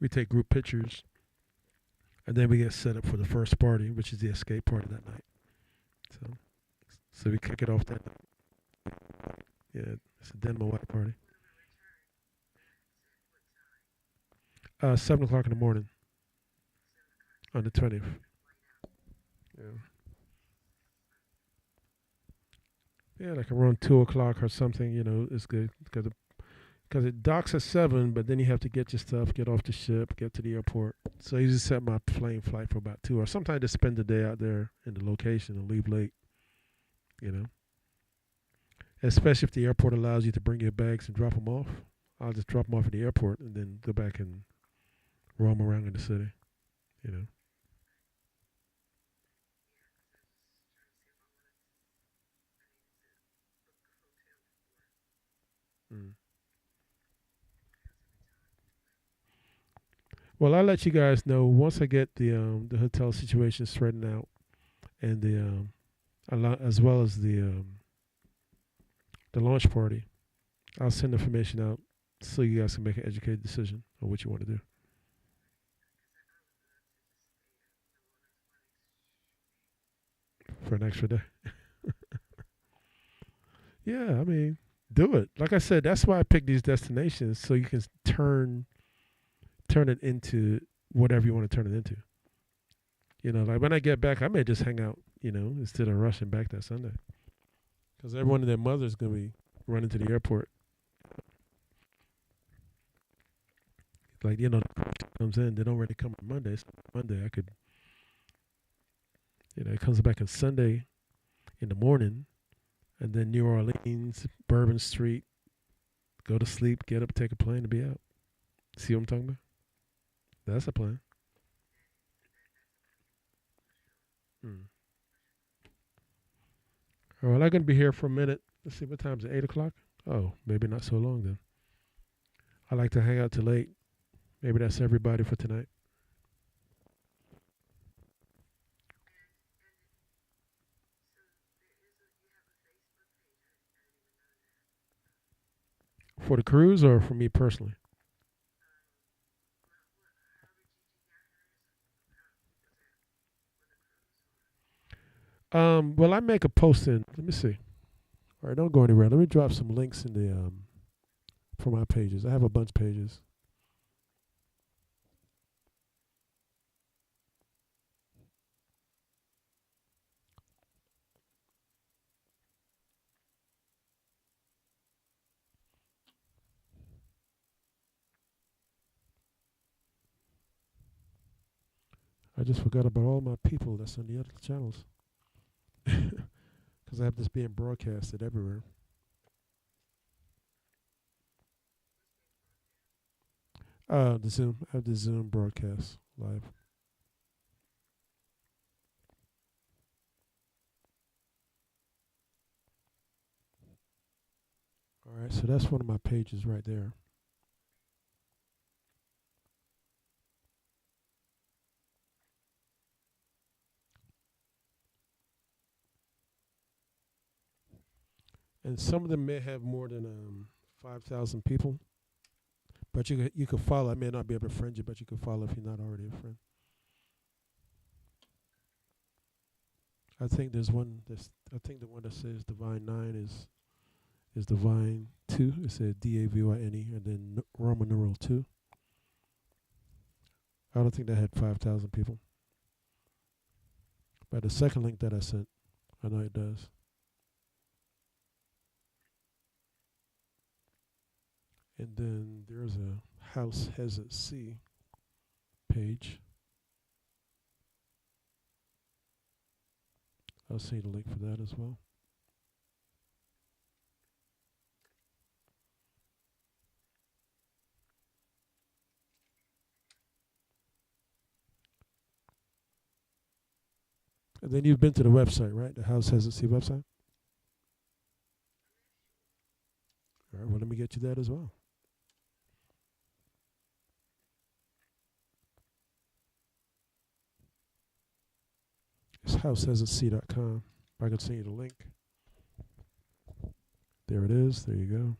We take group pictures, and then we get set up for the first party, which is the escape party that night. So, so we kick it off that night. Yeah, it's a Denver white party. 7 o'clock in the morning on the 20th. Yeah, yeah, like around 2 o'clock or something. It's good because it docks at 7, but then you have to get your stuff, get off the ship, get to the airport. So I usually set my plane flight for about 2 hours. Sometimes I just spend the day out there in the location and leave late. You know, especially if the airport allows you to bring your bags and drop them off. I'll just drop them off at the airport and then go back and roam around in the city. You know. Mm. Well, I'll let you guys know once I get the hotel situation straightened out and as well as the launch party. I'll send information out so you guys can make an educated decision on what you want to do for an extra day. Yeah, I mean, do it. Like I said, that's why I picked these destinations so you can turn it into whatever you want to turn it into. You know, like when I get back, I may just hang out. You know, instead of rushing back that Sunday, because everyone and their mother's gonna be running to the airport. Like the cruise comes in, they don't really come on Monday. So Monday, I could, it comes back on Sunday in the morning, and then New Orleans, Bourbon Street, go to sleep, get up, take a plane, and be out. See what I'm talking about? That's a plan. Mm. All right, I'm gonna be here for a minute. Let's see what time is it. 8 o'clock. Oh, maybe not so long then. I like to hang out till late. Maybe that's everybody for tonight. For the cruise or for me personally? Well, I make a post in. Let me see. All right, don't go anywhere. Let me drop some links in the for my pages. I have a bunch of pages. I just forgot about all my people that's on the other channels because I have this being broadcasted everywhere. The Zoom. I have the Zoom broadcast live. All right, so that's one of my pages right there. And some of them may have more than 5,000 people. But you could follow. I may not be able to friend you, but you could follow if you're not already a friend. I think there's one. I think the one that says Divine Nine is Divine Two. It says Davyne, and then Roman numeral two. I don't think that had 5,000 people. But the second link that I sent, I know it does. And then there's a House Hesitancy page. I'll see the link for that as well. And then you've been to the website, right? The House Hesitancy website. All right. Well, let me get you that as well. It's househesitancy.com. If I can send you the link. There it is. There you go.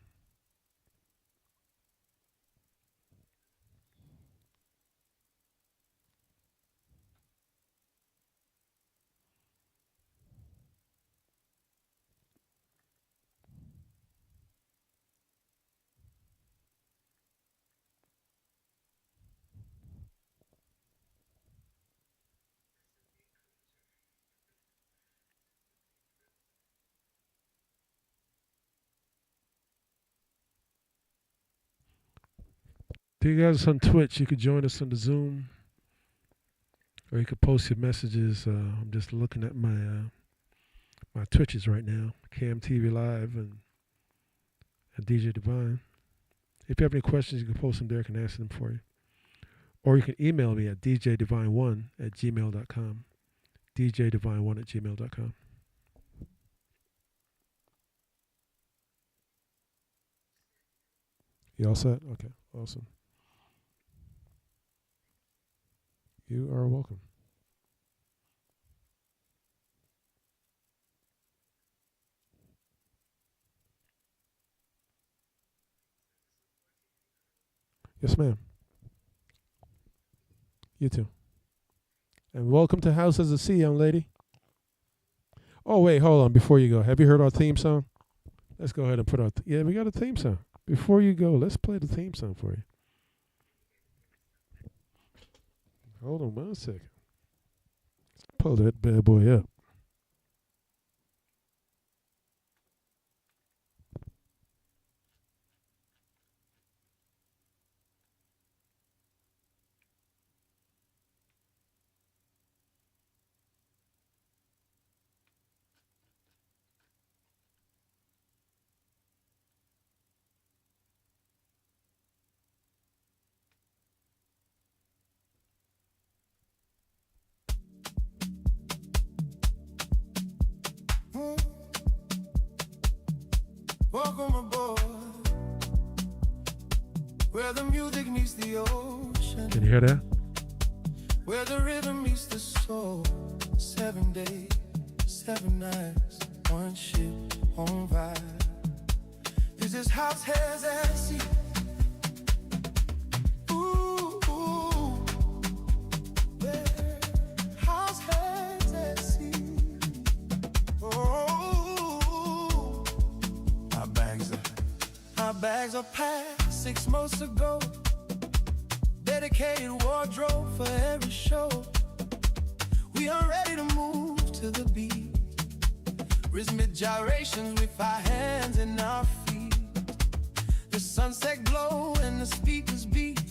To you guys on Twitch, you could join us on the Zoom, or you could post your messages. I'm just looking at my Twitches right now, Cam TV Live and DJ Divine. If you have any questions, you can post them there. I can answer them for you. Or you can email me at djdivine1@gmail.com. djdivine1@gmail.com. You all set? Okay, awesome. You are welcome. Yes, ma'am. You too. And welcome to House as a Sea, young lady. Oh, wait, hold on. Before you go, have you heard our theme song? Let's go ahead and put our... yeah, we got a theme song. Before you go, let's play the theme song for you. Hold on 1 second. Pull that bad boy up. Welcome aboard, where the music meets the ocean. Can you hear that? Where the rhythm meets the soul. 7 days, 7 nights, one ship, on vibe. This is house heads at sea. Ooh, ooh, yeah. House heads at sea. Oh, our bags are packed 6 months ago. Dedicated wardrobe for every show. We are ready to move to the beat. Rhythmic gyrations with our hands and our feet. The sunset glow and the speakers beat.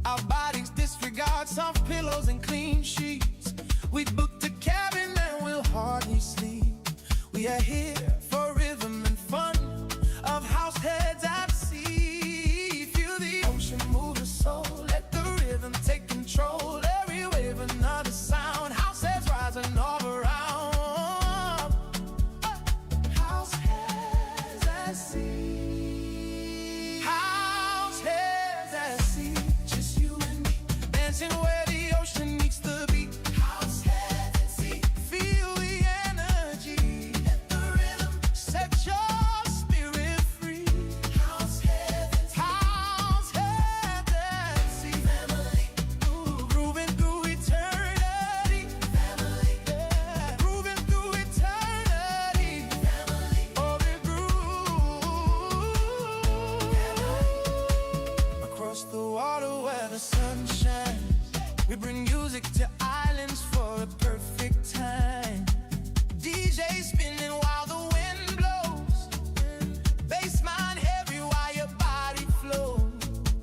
Our bodies disregard soft pillows and clean sheets. We booked a cabin and we'll hardly sleep. We are here for rhythm and fun of house heads at sea. Feel the ocean move the soul. Let the rhythm take control. Every wave another sound. House heads rising all around. House heads at sea. House heads at sea. Just you and me dancing where the ocean meets the beat. House heads at sea. Feel the energy. Let the rhythm set your spirit free. House heads at sea. Family. Ooh, grooving through eternity. Family. Yeah. Grooving through eternity. Family. Oh, we groove. Across the water where the sun shines, we bring music to islands for a perfect time. DJ spinning while the wind blows. Bass line heavy while your body flows.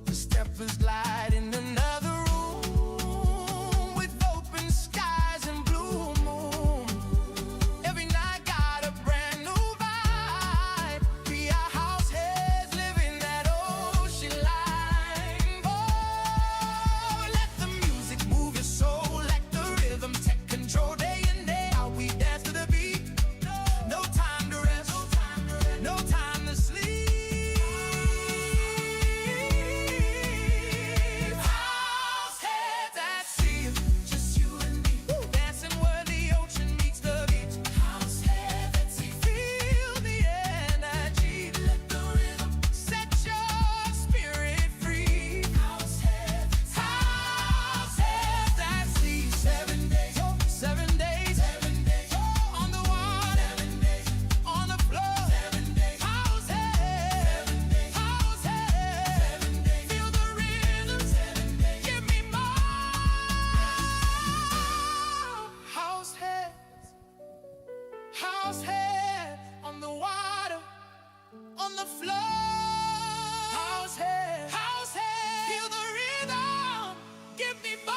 The steppers glide in another room with open skies and blue moon. Every night got a brand new vibe. We are house heads living that ocean line. Oh, let the music move your soul. Let the rhythm take control. Day in, day out, we dance to the beat. No time to rest, no time to sleep. House heads at sea. Just you and me dancing where the ocean meets the beach. House heads at sea. Feel the energy. Let the rhythm set your spirit free. House heads at sea. 7 days, 7 days, 7 days on the water, 7 days on the floor, 7 days. House heads, 7 days. House heads, 7 days. Feel the rhythm, 7 days. Give me more. House head on the water, on the floor. House head, feel the rhythm. Give me more.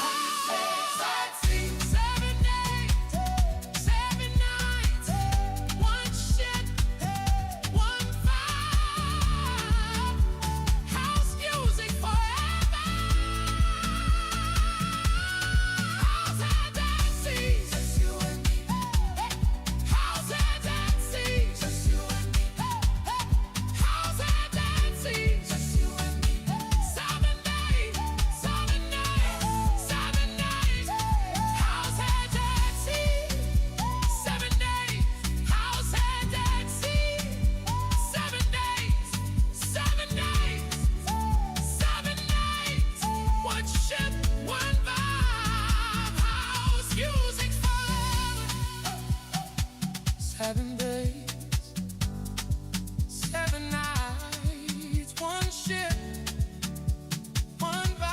House at sea. 7 days, 7 nights, one ship, one vibe. House music forever. 7 days, 7 nights, one ship, one vibe.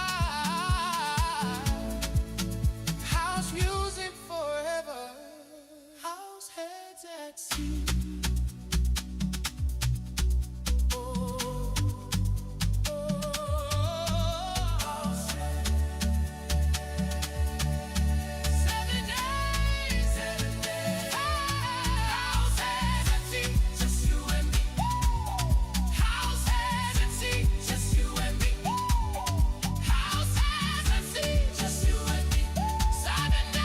House music forever. House heads at sea. Oh, house heads. 7 days, 7 days. House heads at sea, just you and me. House heads at sea, just you and me. House heads at sea, just you and me. 7 days.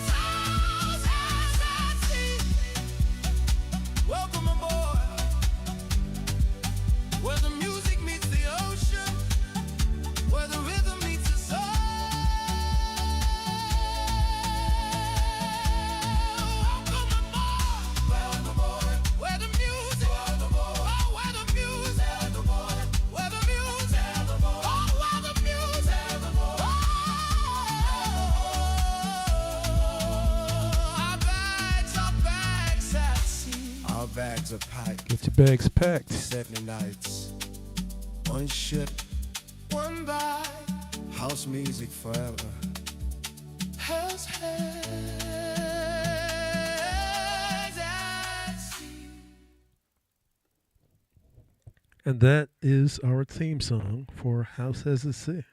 House heads at sea. Welcome aboard, where the music meets the ocean, where the rhythm meets the soul. Welcome aboard, where the music, where the music, where the music, where the music. Our bags at sea. Our bags are packed. Get your bags packed. 7 nights, one ship, one vibe. House music forever. House heads at sea. And that is our theme song for House as a Sea.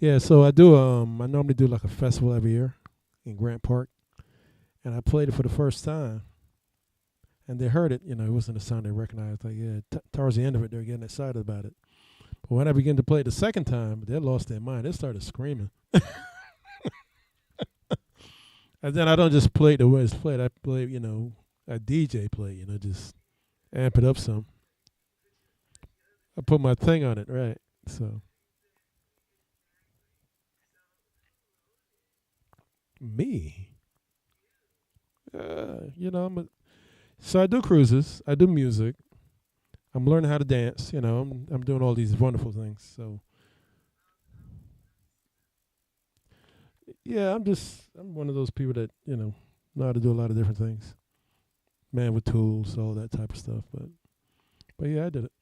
Yeah, so I normally do like a festival every year in Grant Park, and I played it for the first time, and they heard it. It wasn't a sound they recognized. Like, yeah, towards the end of it, they were getting excited about it. But when I began to play it the second time, they lost their mind. They started screaming. And then I don't just play it the way it's played. I play, a DJ play, just amp it up some. I put my thing on it, right? So me, so I do cruises. I do music. I'm learning how to dance. I'm doing all these wonderful things. So yeah, I'm one of those people that know how to do a lot of different things. Man with tools, all that type of stuff. But yeah, I did it.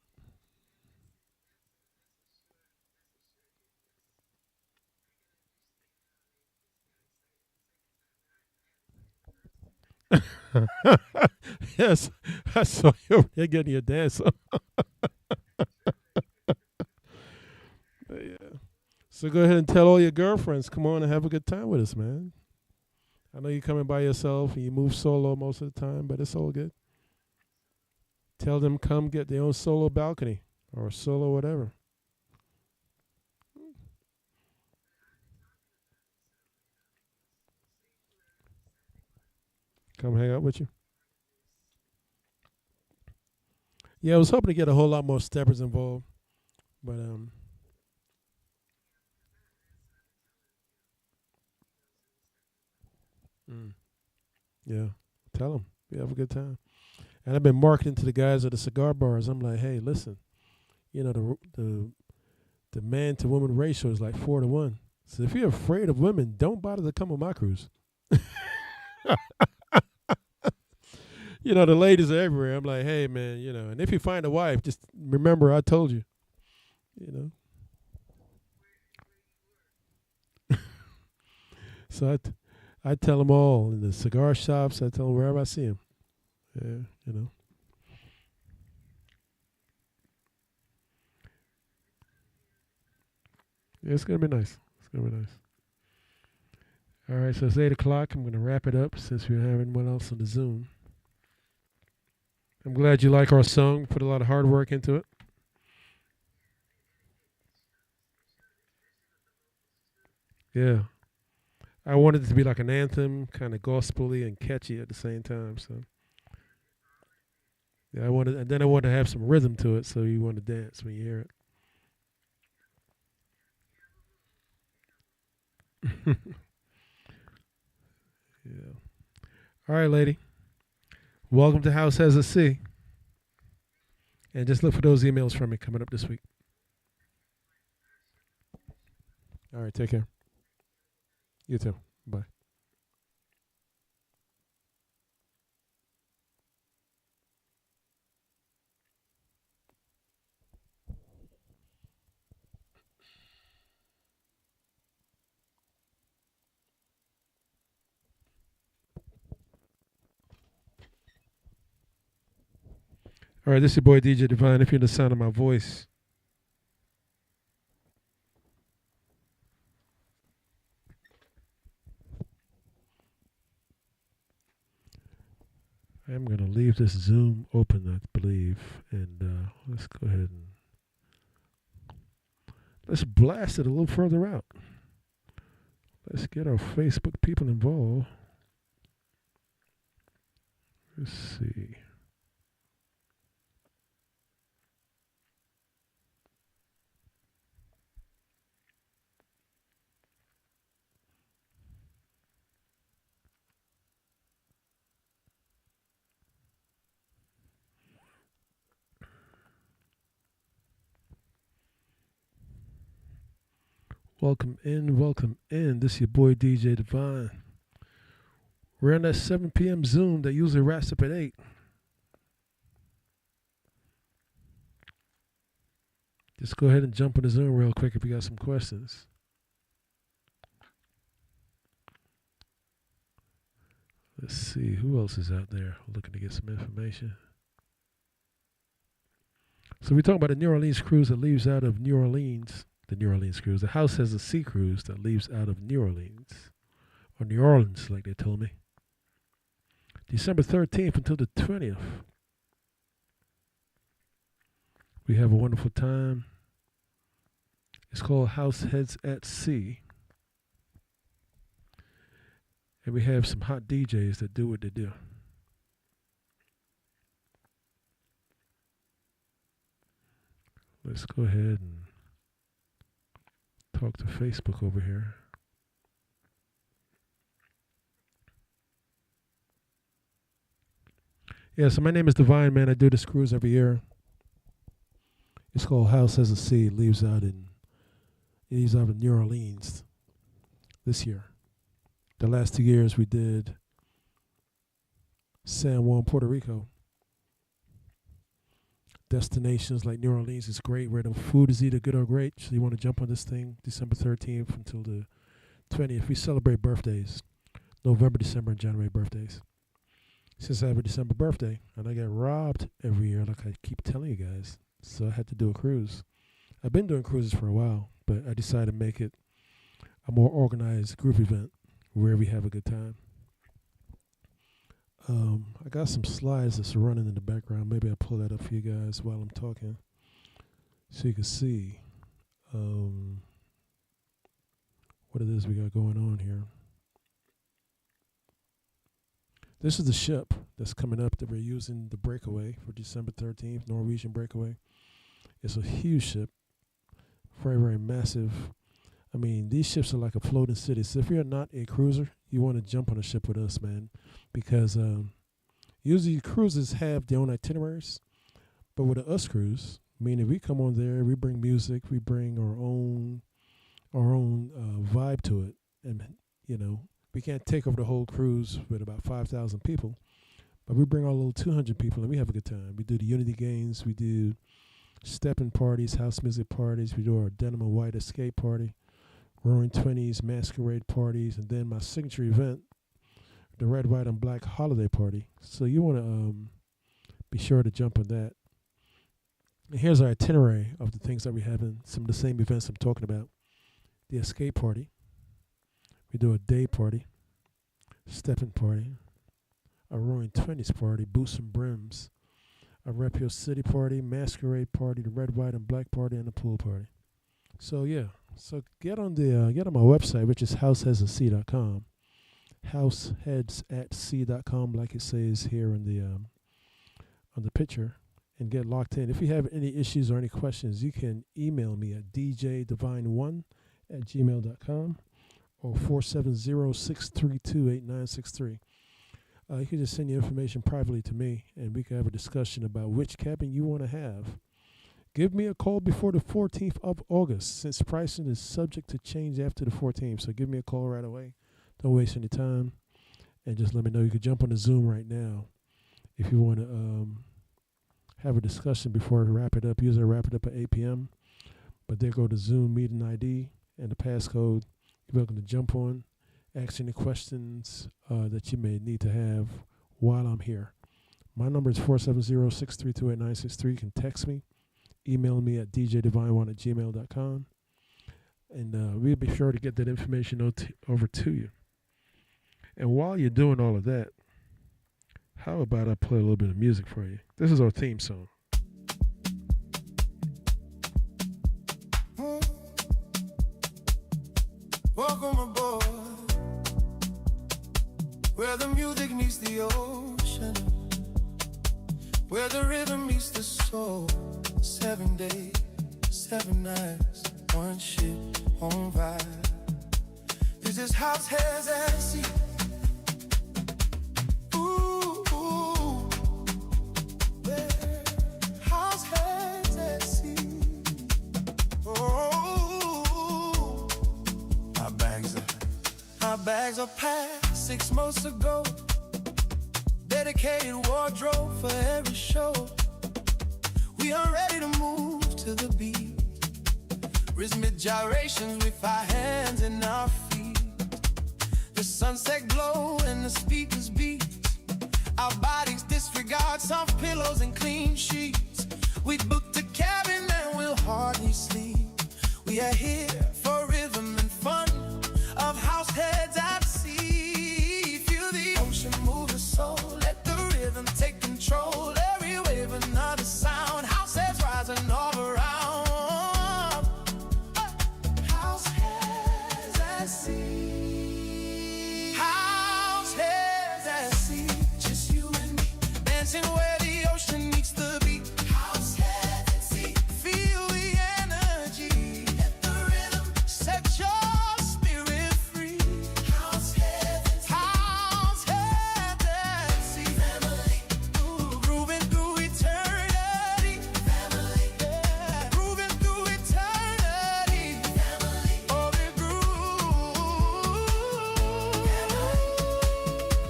Yes, I saw you over there getting your dance on. Yeah. So go ahead and tell all your girlfriends, come on and have a good time with us, man. I know you're coming by yourself and you move solo most of the time, but it's all good. Tell them come get their own solo balcony or solo whatever. Come hang out with you. Yeah, I was hoping to get a whole lot more steppers involved, but mm, yeah, tell them we have a good time. And I've been marketing to the guys at the cigar bars. I'm like, hey, listen, the man to woman ratio is like 4-1. So if you're afraid of women, don't bother to come on my cruise. The ladies are everywhere. I'm like, hey, man, and if you find a wife, just remember I told you, you know. So I tell them all in the cigar shops. I tell them wherever I see them. Yeah. Yeah, it's gonna be nice. It's gonna be nice. All right, so it's 8 o'clock. I'm gonna wrap it up since we don't have anyone else on the Zoom. I'm glad you like our song. We put a lot of hard work into it. Yeah. I wanted it to be like an anthem, kind of gospely and catchy at the same time. So yeah, and then I wanted to have some rhythm to it, so you want to dance when you hear it. Yeah. All right, lady. Welcome to House Has a C. And just look for those emails from me coming up this week. All right, take care. You too. Bye. All right, this is your boy DJ Divine. If you're the sound of my voice, I'm going to leave this Zoom open, I believe. And let's go ahead and let's blast it a little further out. Let's get our Facebook people involved. Let's see. Welcome in, welcome in. This is your boy DJ Divine. We're on that 7 p.m. Zoom that usually wraps up at 8. Just go ahead and jump on the Zoom real quick if you got some questions. Let's see, who else is out there looking to get some information? So we talk about the New Orleans cruise that leaves out of New Orleans. The New Orleans cruise. The house has a sea cruise that leaves out of New Orleans. Or New Orleans, like they told me. December 13th until the 20th. We have a wonderful time. It's called House Heads at Sea. And we have some hot DJs that do what they do. Let's go ahead and talk to Facebook over here. Yeah, so my name is Divine, man. I do this cruise every year. It's called House Has a Sea. It leaves out in New Orleans this year. The last 2 years we did San Juan, Puerto Rico. Destinations like New Orleans is great, where the food is either good or great. So you want to jump on this thing December 13th until the 20th. We celebrate birthdays, November, December, and January birthdays. Since I have a December birthday, and I get robbed every year, like I keep telling you guys, so I had to do a cruise. I've been doing cruises for a while, but I decided to make it a more organized group event where we have a good time. I got some slides that's running in the background. Maybe I'll pull that up for you guys while I'm talking so you can see what it is we got going on here. This is the ship that's coming up that we're using, the Breakaway, for December 13th, Norwegian Breakaway. It's a huge ship, very, very massive. I mean, these ships are like a floating city. So if you're not a cruiser, you want to jump on a ship with us, man, because usually cruises have their own itineraries, but with a us cruise, meaning we come on there, we bring music, we bring our own vibe to it, and we can't take over the whole cruise with about 5,000 people, but we bring our little 200 people and we have a good time. We do the Unity games, we do stepping parties, house music parties, we do our denim and white escape party, Roaring Twenties, masquerade parties, and then my signature event, the red, white, and black holiday party. So you want to be sure to jump on that. And here's our itinerary of the things that we have in some of the same events I'm talking about. The escape party. We do a day party, stepping party, a Roaring Twenties party, boots and brims, a Rep Your City party, masquerade party, the red, white, and black party, and the pool party. So yeah, so get on my website, which is househeadsatsea.com, househeadsatsea.com, like it says here in the on the picture, and get locked in. If you have any issues or any questions, you can email me at djdivine1@gmail.com or 470-632-8963. You can just send your information privately to me, and we can have a discussion about which cabin you want to have. Give me a call before the 14th of August, since pricing is subject to change after the 14th. So give me a call right away. Don't waste any time, and just let me know. You could jump on the Zoom right now if you want to have a discussion before I wrap it up. Usually I wrap it up at 8 p.m. But there go the Zoom meeting ID and the passcode. You're welcome to jump on, ask any questions that you may need to have while I'm here. My number is 470-632-8963. You can text me, email me at djdivine1@gmail.com, and we'll be sure to get that information over to you. And while you're doing all of that, how about I play a little bit of music for you? This is our theme song. Welcome aboard, where the music meets the ocean, where the rhythm meets the soul. 7 days, 7 nights, one ship, one vibe. This is house heads at sea. Ooh, ooh, yeah. House heads at sea. Oh, my bags are packed 6 months ago. Dedicated wardrobe for every show. We are ready to move to the beat. Rhythmic gyrations with our hands and our feet. The sunset glow and the speakers beat. Our bodies disregard soft pillows and clean sheets. We booked a cabin and we'll hardly sleep. We are here for rhythm and fun of house heads at sea. Feel the ocean move the soul. Let the rhythm take control. Every wave another sound. House heads rising all around. House heads at sea. House heads at sea. Just you and me dancing where the ocean meets the beat. House heads at sea. Feel the energy. Let the rhythm set your spirit free. House heads at sea. Family. Ooh, grooving through eternity. Family. Yeah. Grooving through eternity. Family. Oh, we groove.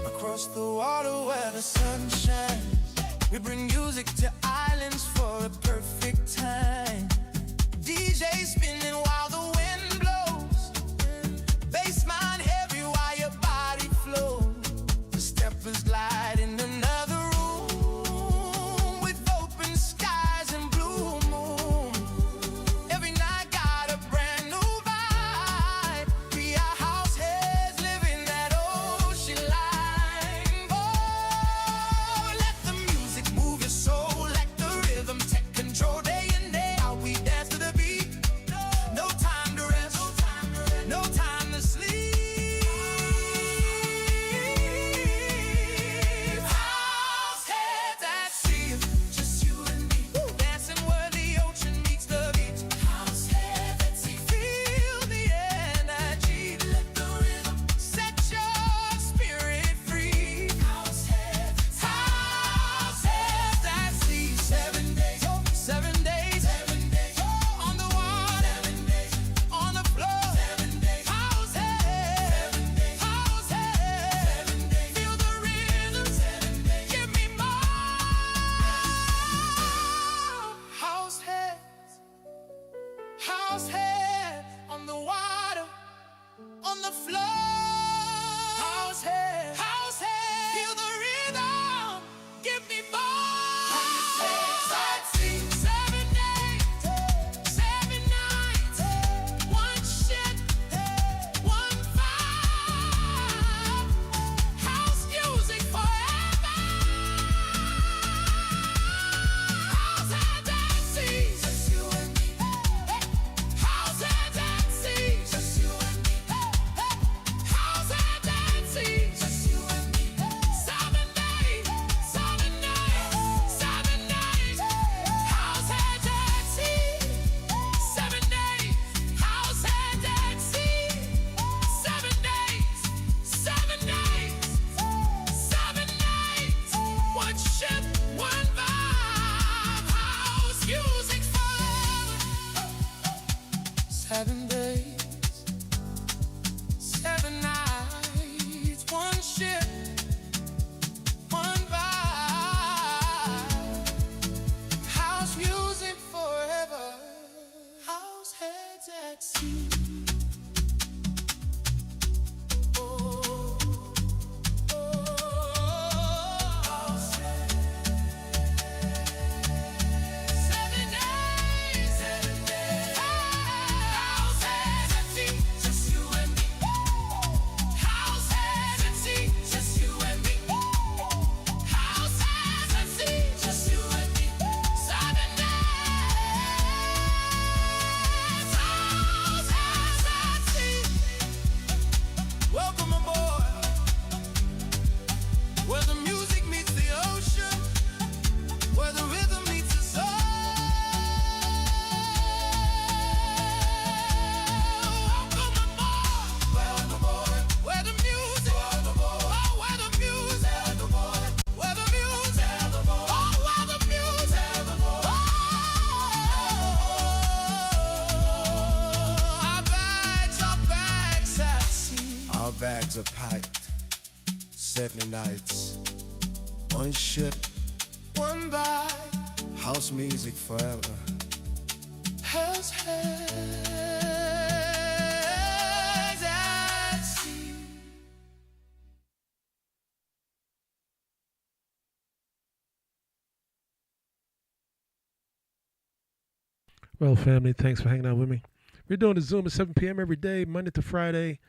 Across the water where the sun shines, we bring music to islands for a perfect time. DJ spinning while the wind blows. Bassline heavy while your body flows. The steppers glide in another room with open skies and blue moon. Every night got a brand new vibe. We are house heads living that ocean line. Oh, let the music move your soul. Let the rhythm take control. Day in, day out, we dance to the beat. No time to rest, no time to sleep. House heads at sea. Just you and me, dancing where the ocean meets the beach. House heads at sea. Feel the energy. Let the rhythm set your spirit free. House heads at sea. 7 days, 7 days, 7 days on the water, 7 days on the floor, 7 days. House heads, 7 days. House heads, 7 days. Feel the rhythm, 7 days. Give me more. House heads on the water, on the floor. House heads, feel the rhythm. Give me more. House heads at sea. 7 days, 7 nights, one ship, one vibe. House music forever. House heads at sea. Just you and me. House 7 days, 7 nights, one ship, one vibe. House music forever. House heads at sea. Oh, house heads. 7 days, 7 days. House heads at sea, just you and me. House heads at sea, just you and me. House heads at sea, just you and me. 7 days. House heads at sea. Welcome aboard, where the music meets the ocean, where the rhythm meets the soul. Welcome aboard, where the music, oh, where the music, where the music, oh, where the music, oh. Our bags at sea. Our bags are packed. 7 nights, one ship, one bite. House music forever. House heads at sea. Well, family, thanks for hanging out with me. We're doing the Zoom at 7 p.m. every day, Monday to Friday,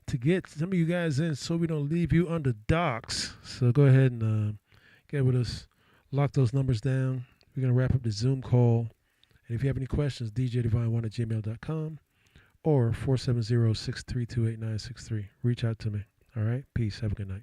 to get some of you guys in so we don't leave you under docks. So go ahead and get with us. Lock those numbers down. We're going to wrap up the Zoom call. And if you have any questions, djdivine1@gmail.com or 470-632-8963. Reach out to me. All right? Peace. Have a good night.